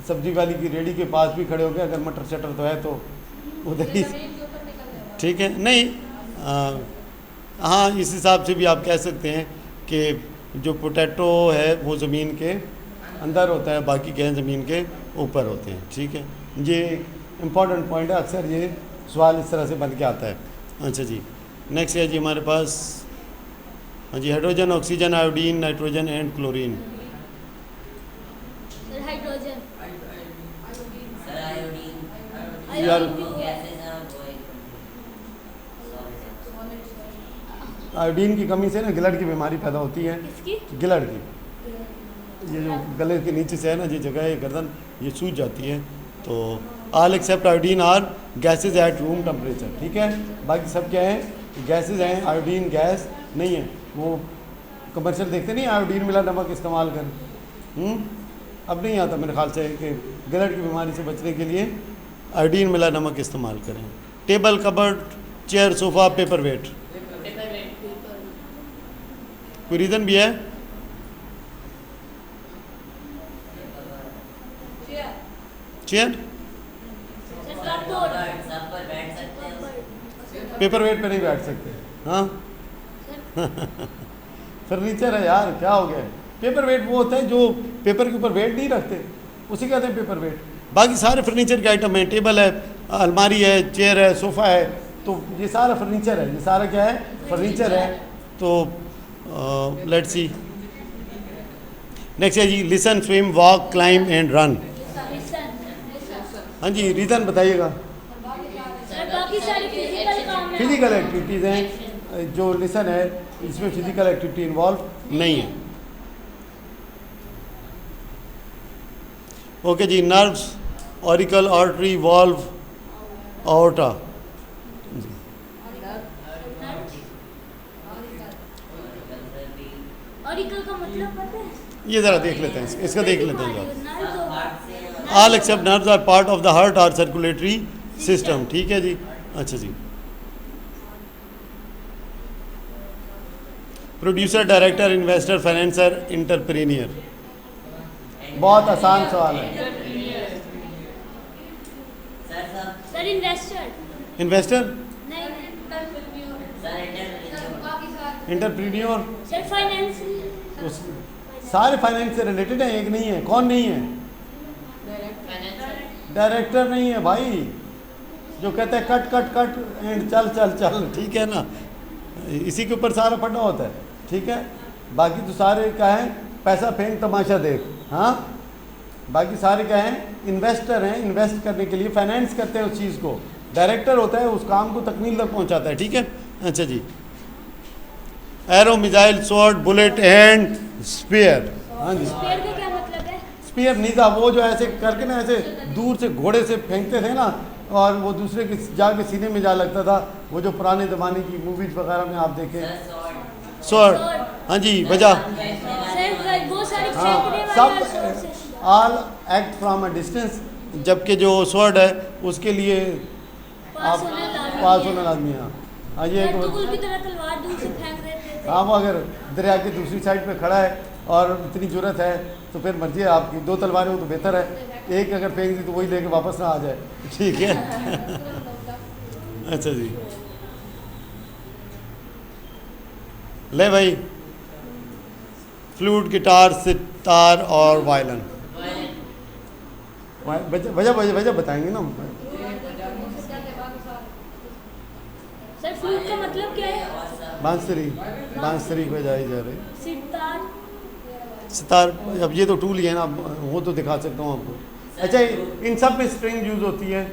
सब्जी वाली की रेडी के पास भी खड़े हो गए, अगर मटर शटर तो है तो उधर ही, ठीक है। नहीं हाँ, इस हिसाब से भी आप कह सकते हैं कि जो पोटैटो है वो ज़मीन के अंदर होता है, बाकी क्या है ज़मीन के ऊपर होते हैं, ठीक है। ये इम्पॉर्टेंट पॉइंट है, अक्सर ये सवाल इस तरह से बन के आता है। अच्छा जी, नेक्स्ट है जी हमारे पास, हाँ जी, hydrogen, oxygen, iodine, nitrogen and chlorine. Hydrogen. Iodine की कमी से ना गिलट की बीमारी पैदा होती है। गिलट की, ये जो गले के नीचे से है ना, ये जगह है गर्दन, ये सूज जाती है। तो all except iodine are gases at room temperature, ठीक है। बाकी सब क्या है? गैसेज हैं, आयोडीन गैस नहीं है, वो कमर्शियल देखते नहीं, आयोडीन मिला नमक इस्तेमाल कर। अब नहीं आता मेरे ख्याल से कि गलट की बीमारी से बचने के लिए आयोडीन मिला नमक इस्तेमाल करें। Table, cupboard, chair, sofa, paperweight, कोई रीज़न भी है? चेयर सर कपबोर्ड, सब पर बैठ सकते हैं। पेपर वेट पे नहीं बैठ सकते। हाँ फर्नीचर है यार, क्या हो गया है? पेपर वेट वो होता है जो पेपर के ऊपर वेट नहीं रखते, उसी कहते हैं पेपर वेट। बाकी सारे फर्नीचर के आइटम हैं, टेबल है, अलमारी है, चेयर है, सोफ़ा है, तो ये सारा फर्नीचर है। ये सारा क्या है? फर्नीचर है। तो लेट्स सी नेक्स्ट है जी, listen, swim, walk, climb and run. हाँ जी, रीज़न बताइएगा। सर बाकी सारी फिजिकल काम है। फिजिकल एक्टिविटीज़ हैं, जो लिसन है इसमें फिजिकल एक्टिविटी इन्वॉल्व नहीं है। ओके जी, nerves, auricle, artery, valve, aorta. Auricle का मतलब पता है? ये ज़रा देख लेते हैं, इसका देख लेते हैं जरा। नर्व्स होगा। All except nerves are part of the heart और सर्कुलेटरी सिस्टम। ठीक है जी, अच्छा जी। Producer, director, investor, financer, entrepreneur. बहुत आसान सवाल है। सर सब सर इन्वेस्टर। इन्वेस्टर, नहीं sir entrepreneur. Entrepreneur, sir finance. सारे फाइनेंस से रिलेटेड है, एक नहीं है। कौन नहीं है? डायरेक्टर नहीं है भाई, जो कहते हैं कट कट कट एंड चल चल चल, ठीक है ना, इसी के ऊपर सारा पढ़ना होता है। ठीक है, बाकी तो सारे क्या है? पैसा फेंक तमाशा देख। हाँ, बाकी सारे क्या हैं? इन्वेस्टर हैं, इन्वेस्ट करने के लिए फाइनेंस करते हैं उस चीज़ को। डायरेक्टर होता है उस काम को तकमील तक पहुंचाता है। ठीक है, अच्छा जी। Arrow, missile, sword, bullet and spear. हाँ जी, स्पेयर का क्या मतलब है? स्पीयर नीजा, वो जो ऐसे करके ना ऐसे दूर से घोड़े से फेंकते थे ना, और वो दूसरे के जाके सीने में जा लगता था, वो जो पुराने ज़माने की मूवीज वगैरह में आप देखें। Sir sword. स्वॉर्ड, हाँ जी, वजह। सर वो सारी हाँ, फेंकने सब वाला all act from a distance, जबकि जो स्वॉर्ड है उसके लिए आप पास होना लाजमी है। हाँ, ये एक तुगुल की तरह तलवार दूर से फेंक रहे थे। हाँ, वो अगर दरिया की दूसरी साइड पे खड़ा है और इतनी ज़रूरत है तो फिर मर्जी है आपकी। दो तलवारें हो तो बेहतर है, एक अगर फेंक दी तो वही लेके वापस ना आ जाए। ठीक है अच्छा जी, ले भाई, फ्लूट, गिटार, सितार और वायलिन। वजह वजह वजह बताएंगे ना। सर फ्लूट का मतलब क्या है? बांसुरी, बांसुरी को जाई जा रही। सितार। सितार, अब ये तो टूल ही है ना, वो तो दिखा सकता हूँ आपको। अच्छा, इन सब में स्ट्रिंग यूज़ होती है,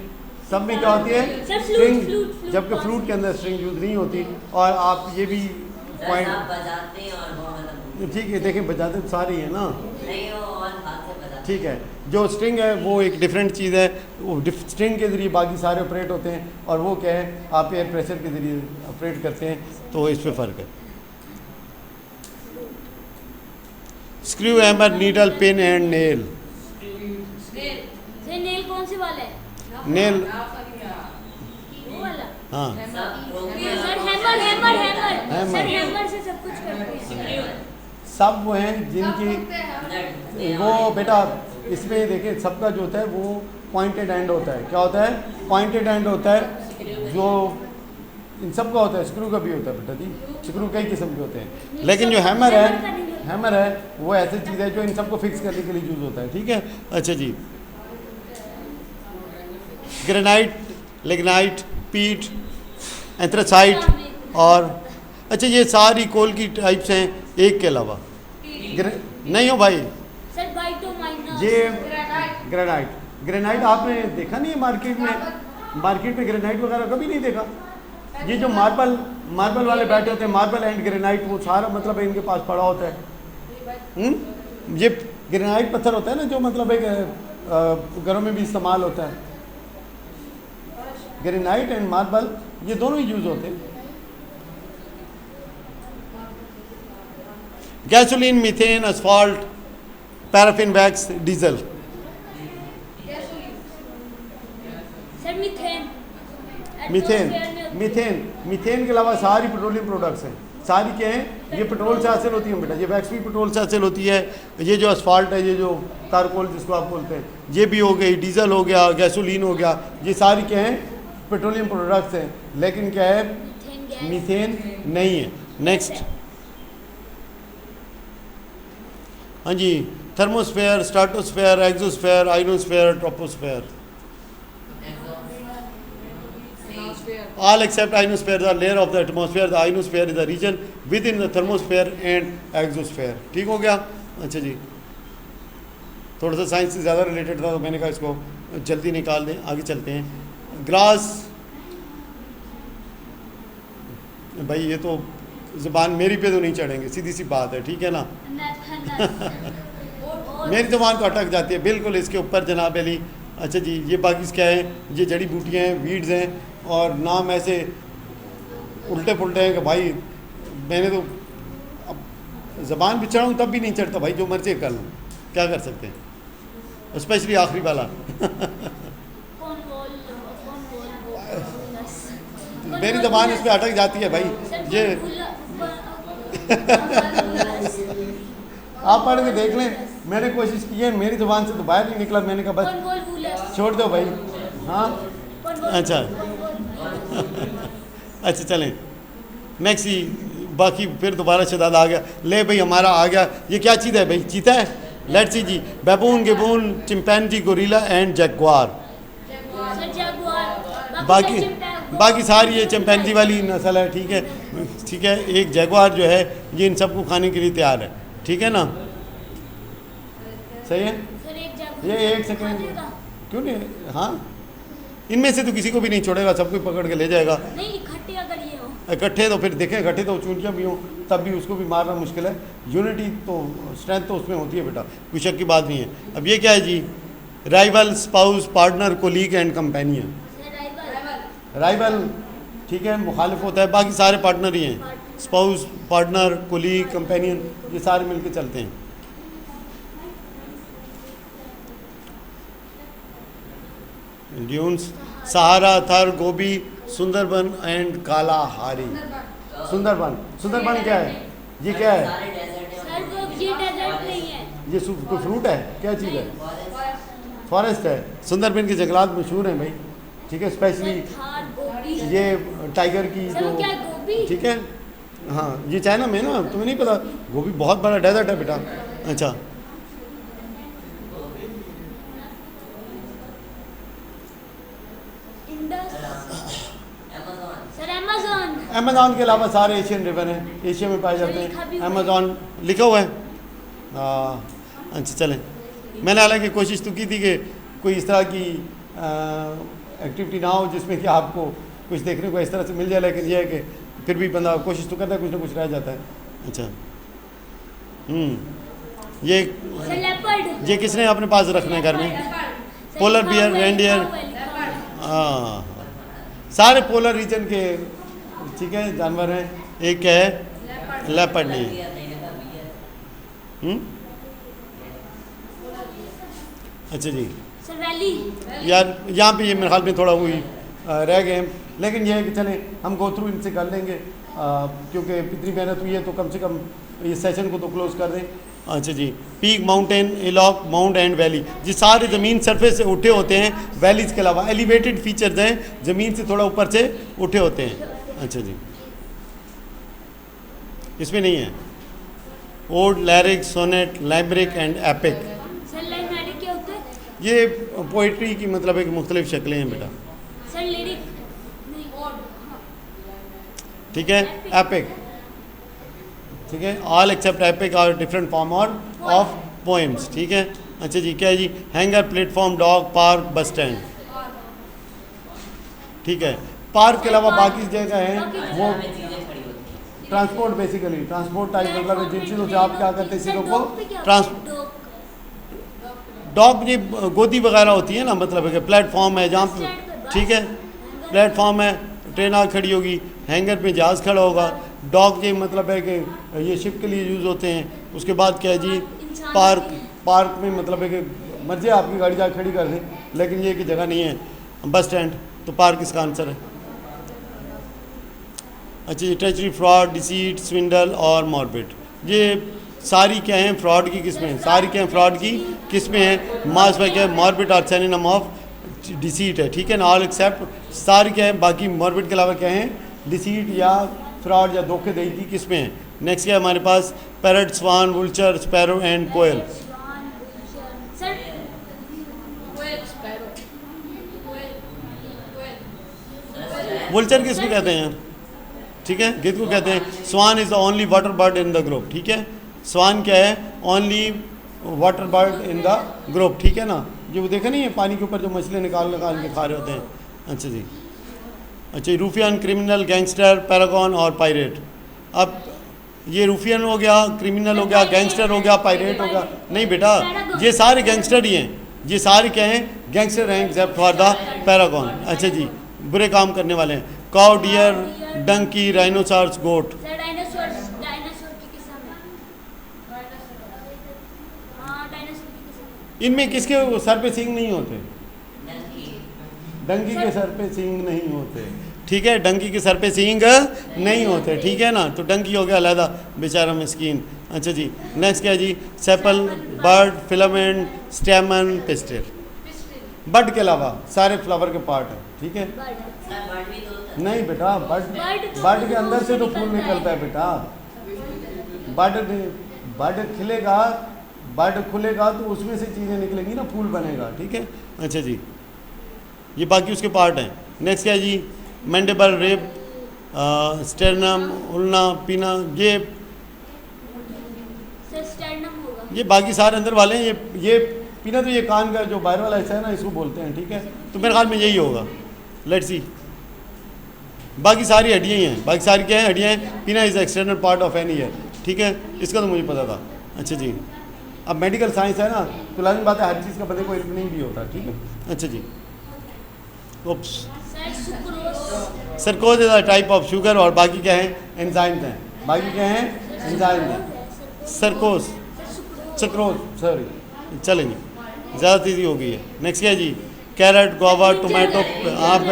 सब में क्या होती है? सर, स्ट्रिंग, फ्लूट, जबकि फ्लूट के अंदर स्ट्रिंग यूज़ नहीं होती। और आप ये भी सर पॉइंट, सब बजाते हैं और वो मतलब ठीक है, देखें बजाते तो सारी है ना। नहीं, वो और हाथ से बजाते ठीक है, जो स्ट्रिंग है वो एक डिफरेंट चीज़ है, वो स्ट्रिंग के ज़रिए बाकी सारे ऑपरेट होते हैं, और वो क्या है? आप एयर प्रेशर के ज़रिए ऑपरेट करते हैं, तो इस पर फ़र्क है। Screw, hammer, needle, pin and nail. Sir nail कौन से वाला है? नेल, वो वाला। हाँ, सब sir hammer hammer hammer. Hammer. Sir hammer से सब कुछ करते हैं। सब वो हैं जिनकी वो बेटा इसमें देखिए, सबका जो होता है वो पॉइंटेड एंड होता है। क्या होता है? पॉइंटेड एंड होता है, जो इन सब का होता है। स्क्रू का भी होता है बेटा जी, स्क्रू कई किस्म के होते हैं, लेकिन जो हैमर है वो ऐसी चीज़ है जो इन सबको फिक्स करने के लिए यूज़ होता है। ठीक है, अच्छा जी। ग्रेनाइट, लिग्नाइट, पीट, एंथ्रासाइट और अच्छा, ये सारी कोल की टाइप्स हैं एक के अलावा। नहीं हो भाई, सर बाइटो माइनस। ये ग्रेनाइट, ग्रेनाइट आपने देखा नहीं है मार्केट में ग्रेनाइट वगैरह कभी नहीं देखा। ये जो मार्बल वाले बैठे होते हैं, मार्बल एंड ग्रेनाइट, वो सारा मतलब है इनके पास पड़ा होता है। ये ग्रेनाइट पत्थर होता है ना, जो मतलब एक घरों में भी इस्तेमाल होता है। ग्रेनाइट एंड मार्बल ये दोनों ही यूज़ होते हैं। Gasoline, methane, asphalt, paraffin wax, diesel. Sir methane. Methane, atmosphere में होती है। मीथेन, मीथेन के अलावा सारी पेट्रोलियम प्रोडक्ट्स हैं, सारी क्या हैं, ये पेट्रोल से हासिल होती है बेटा, ये वैक्स भी पेट्रोल से हासिल होती है, ये जो असफाल्ट है, ये जो तारकोल जिसको आप बोलते हैं, ये भी हो गई, डीजल हो गया, गैसोलीन हो गया, ये सारी क्या हैं, पेट्रोलियम प्रोडक्ट्स हैं, लेकिन क्या है, मीथेन गैस। मीथेन नहीं है। नेक्स्ट, हाँ जी, thermosphere, stratosphere, exosphere, ionosphere, troposphere. All except ionosphere, the layer of the atmosphere. The ionosphere is the region within the thermosphere and exosphere. ठीक हो गया? अच्छा जी, थोड़ा सा साइंस से ज़्यादा रिलेटेड था तो मैंने कहा इसको जल्दी निकाल दें, आगे चलते हैं। ग्रास, भाई ये तो ज़ुबान मेरी पे तो नहीं चढ़ेंगे, सीधी सी बात है, ठीक है ना। मेरी ज़ुबान तो अटक जाती है बिल्कुल इसके ऊपर जनाब अली। अच्छा जी, ये बाकी क्या है, ये जड़ी बूटियाँ हैं, वीड्स हैं, और नाम ऐसे उल्टे पुल्टे हैं कि भाई मैंने तो अब ज़बान भी चढ़ाऊँ तब भी नहीं चढ़ता भाई, जो मर्जी कर लूँ, क्या कर सकते हैं, स्पेशली आखिरी वाला। मेरी ज़बान इस पर अटक जाती है भाई, ये आप पढ़ के देख लें, मैंने कोशिश की है, मेरी ज़ुबान से तो बाहर नहीं निकला, मैंने कहा बस छोड़ दो भाई। हाँ अच्छा अच्छा चलें नेक्स्ट ही, बाकी फिर दोबारा शदाद आ गया, ले भाई हमारा आ गया, ये क्या चीज़ है भाई, चीता है, लेट्स सी जी, baboon, gibbon, chimpanzee, gorilla and jaguar. बाकी सारी ये चिंपैंजी वाली नस्ल है, ठीक है, ठीक है। एक जगुआर जो है ये इन सबको खाने के लिए तैयार है, ठीक है ना, सही है। ये एक सेकेंड, क्यों नहीं, हाँ इनमें से तो किसी को भी नहीं छोड़ेगा, सबको पकड़ के ले जाएगा। नहीं इकट्ठे अगर ये हो, इकट्ठे तो फिर देखें, इकट्ठे तो चूंटियाँ भी हों तब भी उसको भी मारना मुश्किल है। यूनिटी तो स्ट्रेंथ तो उसमें होती है बेटा, कोई शक की बात नहीं है। अब ये क्या है जी, rival, spouse, partner, colleague and companion. Rival ठीक है, मुखालिफ होता है, बाकी सारे पार्टनर ही हैं, स्पाउस, पार्टनर, कोलीग, कंपेनियन, ये सारे मिलके चलते हैं। ड्यून्स, सहारा, थर, गोबी, सुंदरबन एंड कालाहारी। सुंदरबन, सुंदरबन क्या है, ये क्या है, सर वो ये डेजर्ट नहीं है, ये कोई फ्रूट है, क्या चीज़ है, फॉरेस्ट है। सुंदरबन के जंगलात मशहूर हैं भाई, ठीक है, स्पेशली थार, गोभी। ये टाइगर की सर जो, वो क्या है, गोभी? ठीक है, हाँ ये चाइना में ना, तुम्हें नहीं पता, गोभी बहुत बड़ा डेजर्ट है बेटा। अच्छा अमेज़ॉन के अलावा सारे एशियन रिवर हैं, एशिया में पाए जाते हैं। अमेज़ॉन लिखा हुआ है, अच्छा चलें, मैंने हालांकि कोशिश तो की थी कि कोई इस तरह की एक्टिविटी ना हो जिसमें कि आपको कुछ देखने को इस तरह से मिल जाए, लेकिन यह है कि फिर भी बंदा कोशिश तो करता है, कुछ ना कुछ रह जाता है। अच्छा ये किसने अपने पास रखना है घर में, पोलर बियर, रेंडियर, हाँ सारे पोलर रीजन के, ठीक है, जानवर हैं। एक क्या है, लेपर्ड नहीं है। अच्छा जी यार, यहाँ पे ये मेरे ख्याल में थोड़ा हुई रह गए हैं, लेकिन ये है कि चलें हम गो थ्रू इनसे कर लेंगे, क्योंकि इतनी मेहनत हुई है तो कम से कम ये सेशन को तो क्लोज कर दें। अच्छा जी, peak, mountain, hillock, mount and valley, ये सारे ज़मीन सरफेस से उठे होते हैं, वैलीज़ के अलावा एलिवेटेड फीचर्स हैं, ज़मीन से थोड़ा ऊपर से उठे होते हैं। अच्छा जी, इसमें नहीं है ode, lyric, sonnet, limerick and epic. Sir limerick क्या होता है, ये पोइट्री की मतलब एक मुख्तलिफ शक्लें हैं बेटा, सर लिरिक नहीं, ठीक है, एपिक, ठीक है, all except epic are different form और ऑफ पोएम्स, ठीक है। अच्छा जी, क्या है जी, hangar, platform, dog, park, bus stand, ठीक है। पार्क के अलावा बाकी जगह हैं वो ट्रांसपोर्ट, बेसिकली ट्रांसपोर्ट टाइप मतलब है जिन चीज़ों से आप क्या करते हैं चीज़ों को डॉग, ये गोदी वगैरह होती है ना, मतलब है कि प्लेटफॉर्म है जहाँ पे, ठीक है, प्लेटफॉर्म है, ट्रेन आ खड़ी होगी, हैंगर पे जहाज़ खड़ा होगा, डॉग ये मतलब है कि ये शिप के लिए यूज़ होते हैं। उसके बाद क्या है जी, पार्क में मतलब है कि मर्जी आपकी गाड़ी जाकर खड़ी कर दें, लेकिन ये कि जगह नहीं है। बस स्टैंड, तो पार्क इसका आंसर है। अच्छा जी, ट्रेचरी, फ्रॉड, डिसीट, स्विंडल और मॉर्बिड, ये सारी क्या हैं, फ्रॉड की किस्में हैं। सारी क्या हैं, फ्रॉड की किस्में हैं। मास में क्या है, मॉर्बिड और सिनोनिम ऑफ डिसीट है, ठीक है ना। ऑल एक्सेप्ट सारी क्या है, बाकी मॉर्बिड के अलावा क्या हैं, डिसीट या फ्रॉड या धोखेधड़ी की किस्में हैं। नेक्स्ट क्या है हमारे पास, parrot, swan, vulture, sparrow and koel. Sir vulture किसको कहते हैं, ठीक है, गिद्ध को कहते हैं। Swan is the only water bird in the group, ठीक है। स्वान क्या है, only water bird in the group, ठीक है ना। जो वो देखा नहीं है पानी के ऊपर जो मछली निकाल निकाल के खा रहे होते हैं। अच्छा जी, अच्छा, रूफियन, क्रिमिनल, गैंगस्टर, पैरागॉन और पायरेट। अब ये रूफियन हो गया, क्रिमिनल हो गया, गैंगस्टर हो गया, पायरेट हो गया। नहीं बेटा, ये सारे गैंगस्टर ही हैं, ये सारे क्या हैं, गैंगस्टर हैं, एक्सेप्ट फॉर द पैरागॉन। अच्छा जी, बुरे काम करने वाले हैं। काउ, डियर, डंकी, राइनोसॉर्स, गोट। सर डायनासोर की किस्म है। हाँ, डायनासोर की किस्म है। इनमें किसके सर पे सींग नहीं होते, डंकी। डंकी के सर पे सींग नहीं होते, ठीक है, डंकी के सर पे सींग नहीं होते, ठीक है ना। तो डंकी हो गया अलहदा, बेचारा मिस्कीन। अच्छा जी, नेक्स्ट क्या है जी, sepal, bird, filament, stamen, pistil. Bird के अलावा सारे फ्लावर के पार्ट हैं, ठीक है। सर बर्ड भी तो होता है। नहीं बेटा, बर्ड के अंदर से तो फूल निकलता है बेटा। बर्ड खिलेगा, बर्ड खुलेगा तो उसमें से चीज़ें निकलेंगी ना, फूल बनेगा, ठीक है। अच्छा जी, ये बाकी उसके पार्ट हैं। नेक्स्ट क्या है जी, मैंडिबल, रिब, स्टेर्नम, उल्ना, पीना, सर स्टर्नम होगा। ये बाकी सारे अंदर वाले हैं। ये पीना तो ये कान का जो बाहर वाला हिस्सा है ना, इसको बोलते हैं, ठीक है। तो मेरे ख्याल में यही होगा, लेट्स सी। बाकी सारी हड्डियाँ ही हैं, बाकी सारी क्या हैं, हड्डियाँ हैं। पीना is external part of any year, ठीक है, इसका तो मुझे पता था। अच्छा जी, अब मेडिकल साइंस है ना, तो लाजिम बात है हर चीज़ का बंदे को इल्म नहीं भी होता, ठीक है। अच्छा जी, oops, sir sucrose. Sucrose is a type of sugar, और बाकी क्या है, एंजाइम्स हैं। बाकी क्या हैं, एंजाइम्स हैं। सरकोज, सक्रोज, सॉरी, चलेंगे, ज़्यादा तेज़ी हो गई है। नेक्स्ट क्या है जी, कैरेट, गोवा, टोमेटो, आप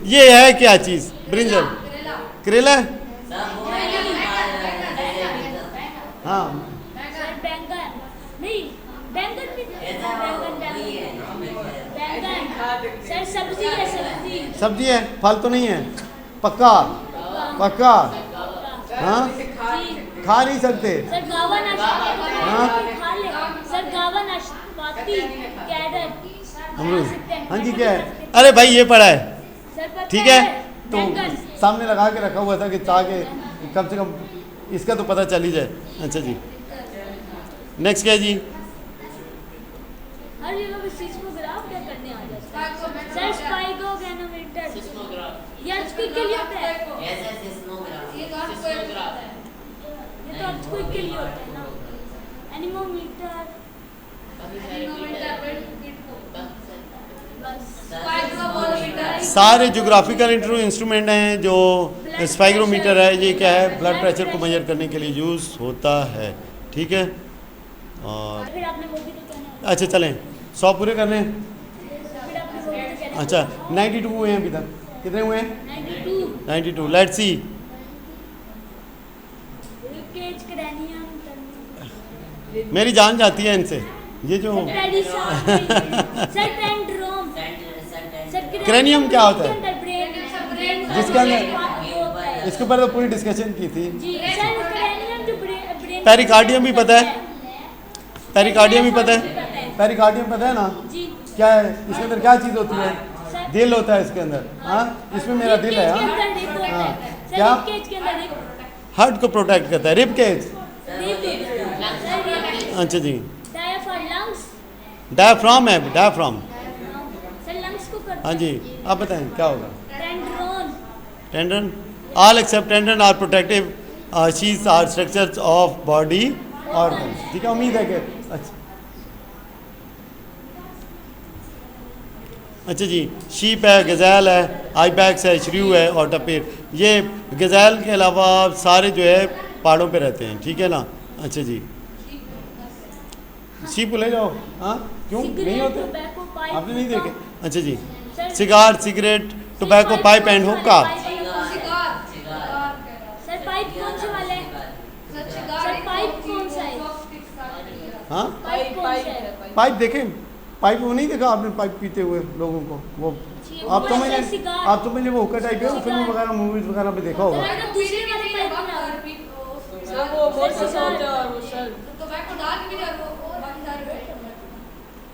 ये है क्या चीज़, ब्रिंजल, करेला, सर वो है हाँ, सर बैंगन नहीं, बैंगन भी बैंगन। सर सब्जी है, सब्जी। सब्जी है, फल तो नहीं है, पक्का पक्का, हाँ, जी खा नहीं सकते। सर गावा नाशपाती हाँ? खा ले। सर गावा नाशपाती, कैरेट अमरूद, खा सकते हैं। हाँ जी, क्या है, अरे भाई ये पड़ा है, सर पता ठीक है। तो बैंगन। सामने लगा के रखा हुआ था कि ताकि कम से कम इसका तो पता चल ही जाए। अच्छा जी, नेक्स्ट क्या है जी, हर जगह पे सिस्मोग्राफ क्या करने आ जाता है। Sir sphygmomanometer, seismograph. ये अर्थक्वेक के लिए होता है। ऐसे सिस्मोग्राफ। ये तो अर्थक्वेक के लिए होता है ना। एनीमोमीटर, बस सारे जोग्राफिकल इंस्ट्रूमेंट हैं। जो स्पाइग्रोमीटर है, ये क्या है, ब्लड प्रेशर को मेजर करने के लिए यूज़ होता है, ठीक है। और फिर आपने वो भी तो कहना अच्छा चलें, 100 पूरे करने हैं। फिर आपने वो भी तो कहना अच्छा 92 हुए हैं अभी तक, कितने हुए हैं, 92 92। लेट्स सी, रिकेज क्रैनियम मेरी जान जाती है इनसे, ये जो सर टेंड्रोम। क्रैनियम क्या होता है? जिसके जिसके अंदर इसके ऊपर तो पूरी डिस्कशन की थी। जी सर क्रैनियम जो ब्रेन। पेरिकार्डियम भी पता है, पेरिकार्डियम भी पता है, पेरिकार्डियम पता है ना, जी क्या है इसके अंदर, क्या चीज़ होती है, दिल होता है इसके अंदर, हाँ, इसमें मेरा दिल है, हाँ, क्या, हार्ट को प्रोटेक्ट करता है, रिब केज, अच्छा जी, डायफ्राम है, डायफ्राम, सर लंग्स को करता हाँ जी। आप बताएं क्या होगा, tendon. Tendon, all except tendon are protective sheets are structures of body organ, ठीक है, उम्मीद है कि अच्छा अच्छा जी, शीप है, गज़ैल है, आइबैक्स है, श्रीऊ है और टपेर। ये गज़ैल के अलावा सारे जो है पहाड़ों पे रहते हैं, ठीक है ना। अच्छा जी, शीप को ले जाओ। हाँ क्यों नहीं होते, टोबैको पाइप आपने नहीं देखे? अच्छा जी, sir cigar, cigarette, tobacco pipe and hookah. Sir pipe कौन से वाले हैं? सर पाइप कौन सा है? हाँ पाइप कौन सा है? पाइप देखें, पाइप वो नहीं देखा आपने पाइप पीते हुए लोगों को? वो आप समझ वो हुक्का टाइप है, वो फिल्म वगैरह मूवीज वगैरह में देखा होगा। सर दूसरे वाले पाइप बना सर वो बहुत सा होता है और वो सर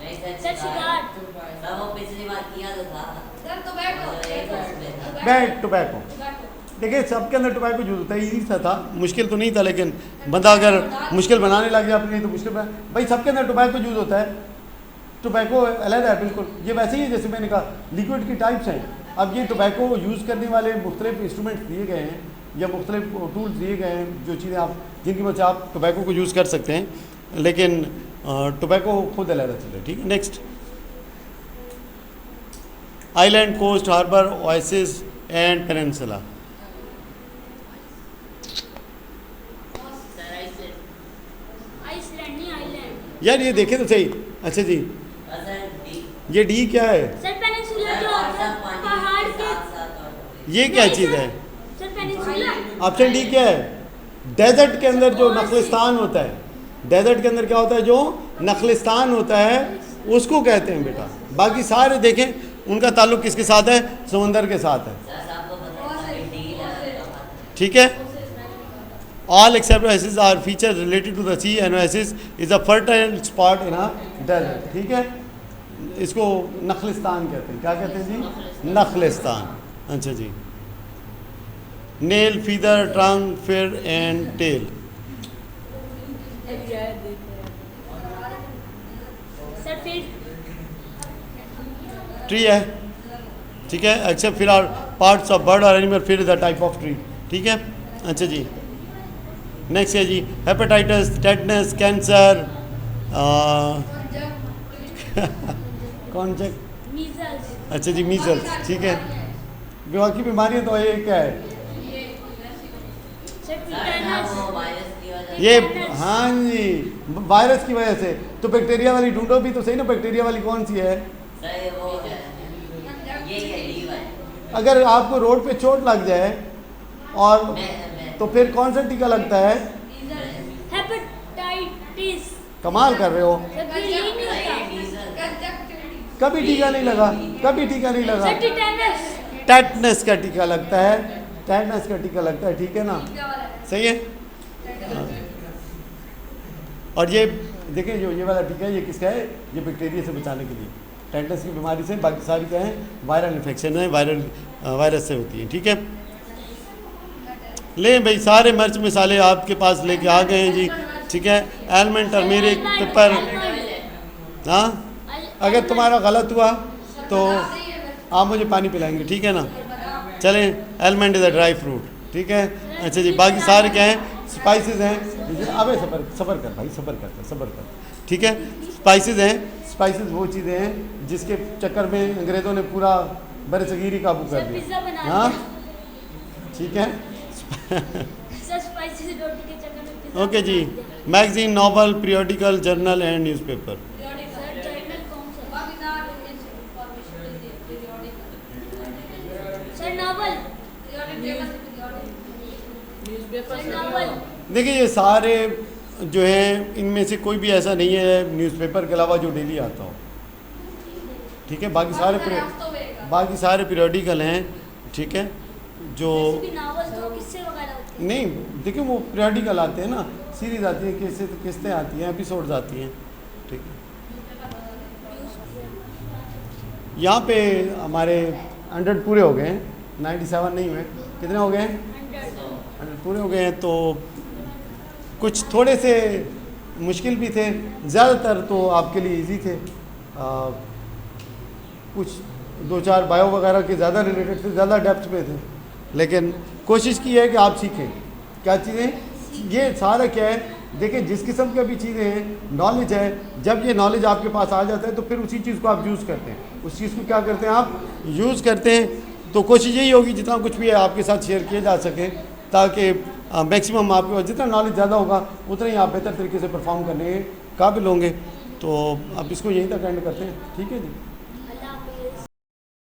नहीं सर सर सिगार। सर वो पिछली बार किया तो था बैड टोबैको, देखिए सबके अंदर टोबैको यूज होता है, इजी सा था, मुश्किल तो नहीं था, लेकिन बंदा अगर मुश्किल बनाने लग गया अपने लिए तो मुश्किल बना। भाई सबके अंदर टोबैको यूज होता है, टोबैको अलग है बिल्कुल। ये वैसे ही है जैसे मैंने कहा लिक्विड की टाइप्स हैं। अब ये टोबैको यूज़ करने वाले मुख्तलिफ इंस्ट्रूमेंट्स दिए गए हैं या मुख्तलिफ टूल्स दिए गए हैं, जो चीज़ें आप जिनकी वजह से आप टोबैको को यूज़ कर सकते हैं, लेकिन टोबैको खुद अलग है। ठीक है, next island, coast, harbour, oasis and peninsula. Sir ऐसे आइसलैंड नहीं आइलैंड। यार ये देखें तो सही। अच्छा जी, सर डी ये डी क्या है? सर पेनिनसुला जो होता है पहाड़ के। ये क्या नहीं, चीज़ सर। है? सर पेनिनसुला ऑप्शन डी क्या है? डेजर्ट के अंदर जो नखलिस्तान होता है, डेजर्ट के अंदर क्या होता है, जो नखलिस्तान होता है उसको कहते हैं बेटा। बाकी सारे देखें उनका ताल्लुक किसके साथ है? समंदर के साथ है। सर आपको पता है डी लगा। ठीक है, all except oasis are feature related to the sea and oasis is a fertile spot in a desert. ठीक है, इसको नखलिस्तान कहते हैं। क्या कहते हैं जी? नखलिस्तान। अच्छा जी, नेल, फीदर, ट्रंक, फिर एंड टेल। सर फिर ट्री है, ठीक है, एक्सेप्ट फिर आर पार्ट्स ऑफ बर्ड और एनिमल, फिर is a type of tree. ठीक है, अच्छा जी, नेक्स्ट है जी हेपेटाइटिस, टेटनस, कैंसर, कौन से? मीजल्स। अच्छा जी, मीजल्स। ठीक है, बाकी बीमारियाँ तो ये क्या है? सर सर ना टिटेनस। वो वायरस की वजह ये हाँ जी, वायरस की वजह से। तो बैक्टीरिया वाली ढूंढो भी तो सही ना, बैक्टीरिया वाली कौन सी है? सर ये वो है ये डी है। अगर आपको रोड पे चोट लग जाए और मैं तो फिर कौन सा टीका लगता है? हेपेटाइटिस। कमाल कर रहे हो, सर फिर यही नहीं होता। कभी टीका नहीं लगा, कभी टीका नहीं लगा। Sir tetanus. टेटनस का टीका लगता है, टेटनस का टीका लगता है। ठीक है ना, सही है। हाँ। और ये देखिए जो ये वाला टीका है ये किसका है? ये बैक्टीरिया से बचाने के लिए, टेटनस की बीमारी से। बाकी सारी क्या है? वायरल इन्फेक्शन है, वायरस से होती है। ठीक है, ले भाई सारे मिर्च मसाले आपके पास लेके आ गए हैं जी। ठीक है, एलमंड, टर्मेरिक, पेपर। हाँ, अगर तुम्हारा गलत हुआ तो आप मुझे पानी पिलाएंगे, ठीक है ना। चलें, almond is a dry fruit. ठीक है, अच्छा जी, बाकी सारे क्या हैं? स्पाइसेस हैं। अबे सबर कर भाई, सबर कर। ठीक है, स्पाइसेस हैं। स्पाइसेस वो चीज़ें हैं जिसके चक्कर में अंग्रेज़ों ने पूरा बरसगीर ही काबू कर सर पिज्जा दिया। बना हाँ दिया। ठीक है, सर स्पाइसी रोटी के चक्कर में पिज्जा ओके जी। बना दिया। Magazine, novel, periodical, journal and newspaper. Sir journal कौन सा? Sir novel. Newspaper sir novel. देखिए ये सारे जो हैं इनमें से कोई भी ऐसा नहीं है न्यूज़पेपर के अलावा जो डेली आता हो। ठीक है, बाकी सारे पीरियोडिकल हैं। ठीक है, जो वैसे भी नॉवल तो किस्से वगैरह होते हैं। नहीं देखिए वो पीरियोडिकल आते हैं ना, सीरीज आती है, किस्तें आती हैं, एपिसोड्स आती हैं। ठीक है, यहाँ पे हमारे 100 पूरे हो गए हैं, 97 नहीं हुए। कितने हो गए हैं? 100 पूरे हो गए हैं। तो कुछ थोड़े से मुश्किल भी थे, ज़्यादातर तो आपके लिए इजी थे। कुछ 2-4 बायो वगैरह के ज़्यादा रिलेटेड थे, ज़्यादा डेप्थ में थे, लेकिन कोशिश की है कि आप सीखें क्या चीज़ें। ये सारा क्या है? देखिए जिस किस्म की अभी चीज़ें हैं, नॉलेज है, जब ये नॉलेज आपके पास आ जाता है तो फिर उसी चीज़ को आप यूज़ करते हैं, उस चीज़ को क्या करते हैं आप यूज़ करते हैं। तो कोशिश यही होगी जितना कुछ भी है आपके साथ शेयर किया जा सके, ताकि मैक्सिमम आपके पास जितना नॉलेज ज़्यादा होगा उतना ही आप बेहतर तरीके से परफॉर्म करने के काबिल होंगे। तो अब इसको यहीं तक एंड करते हैं, ठीक है जी।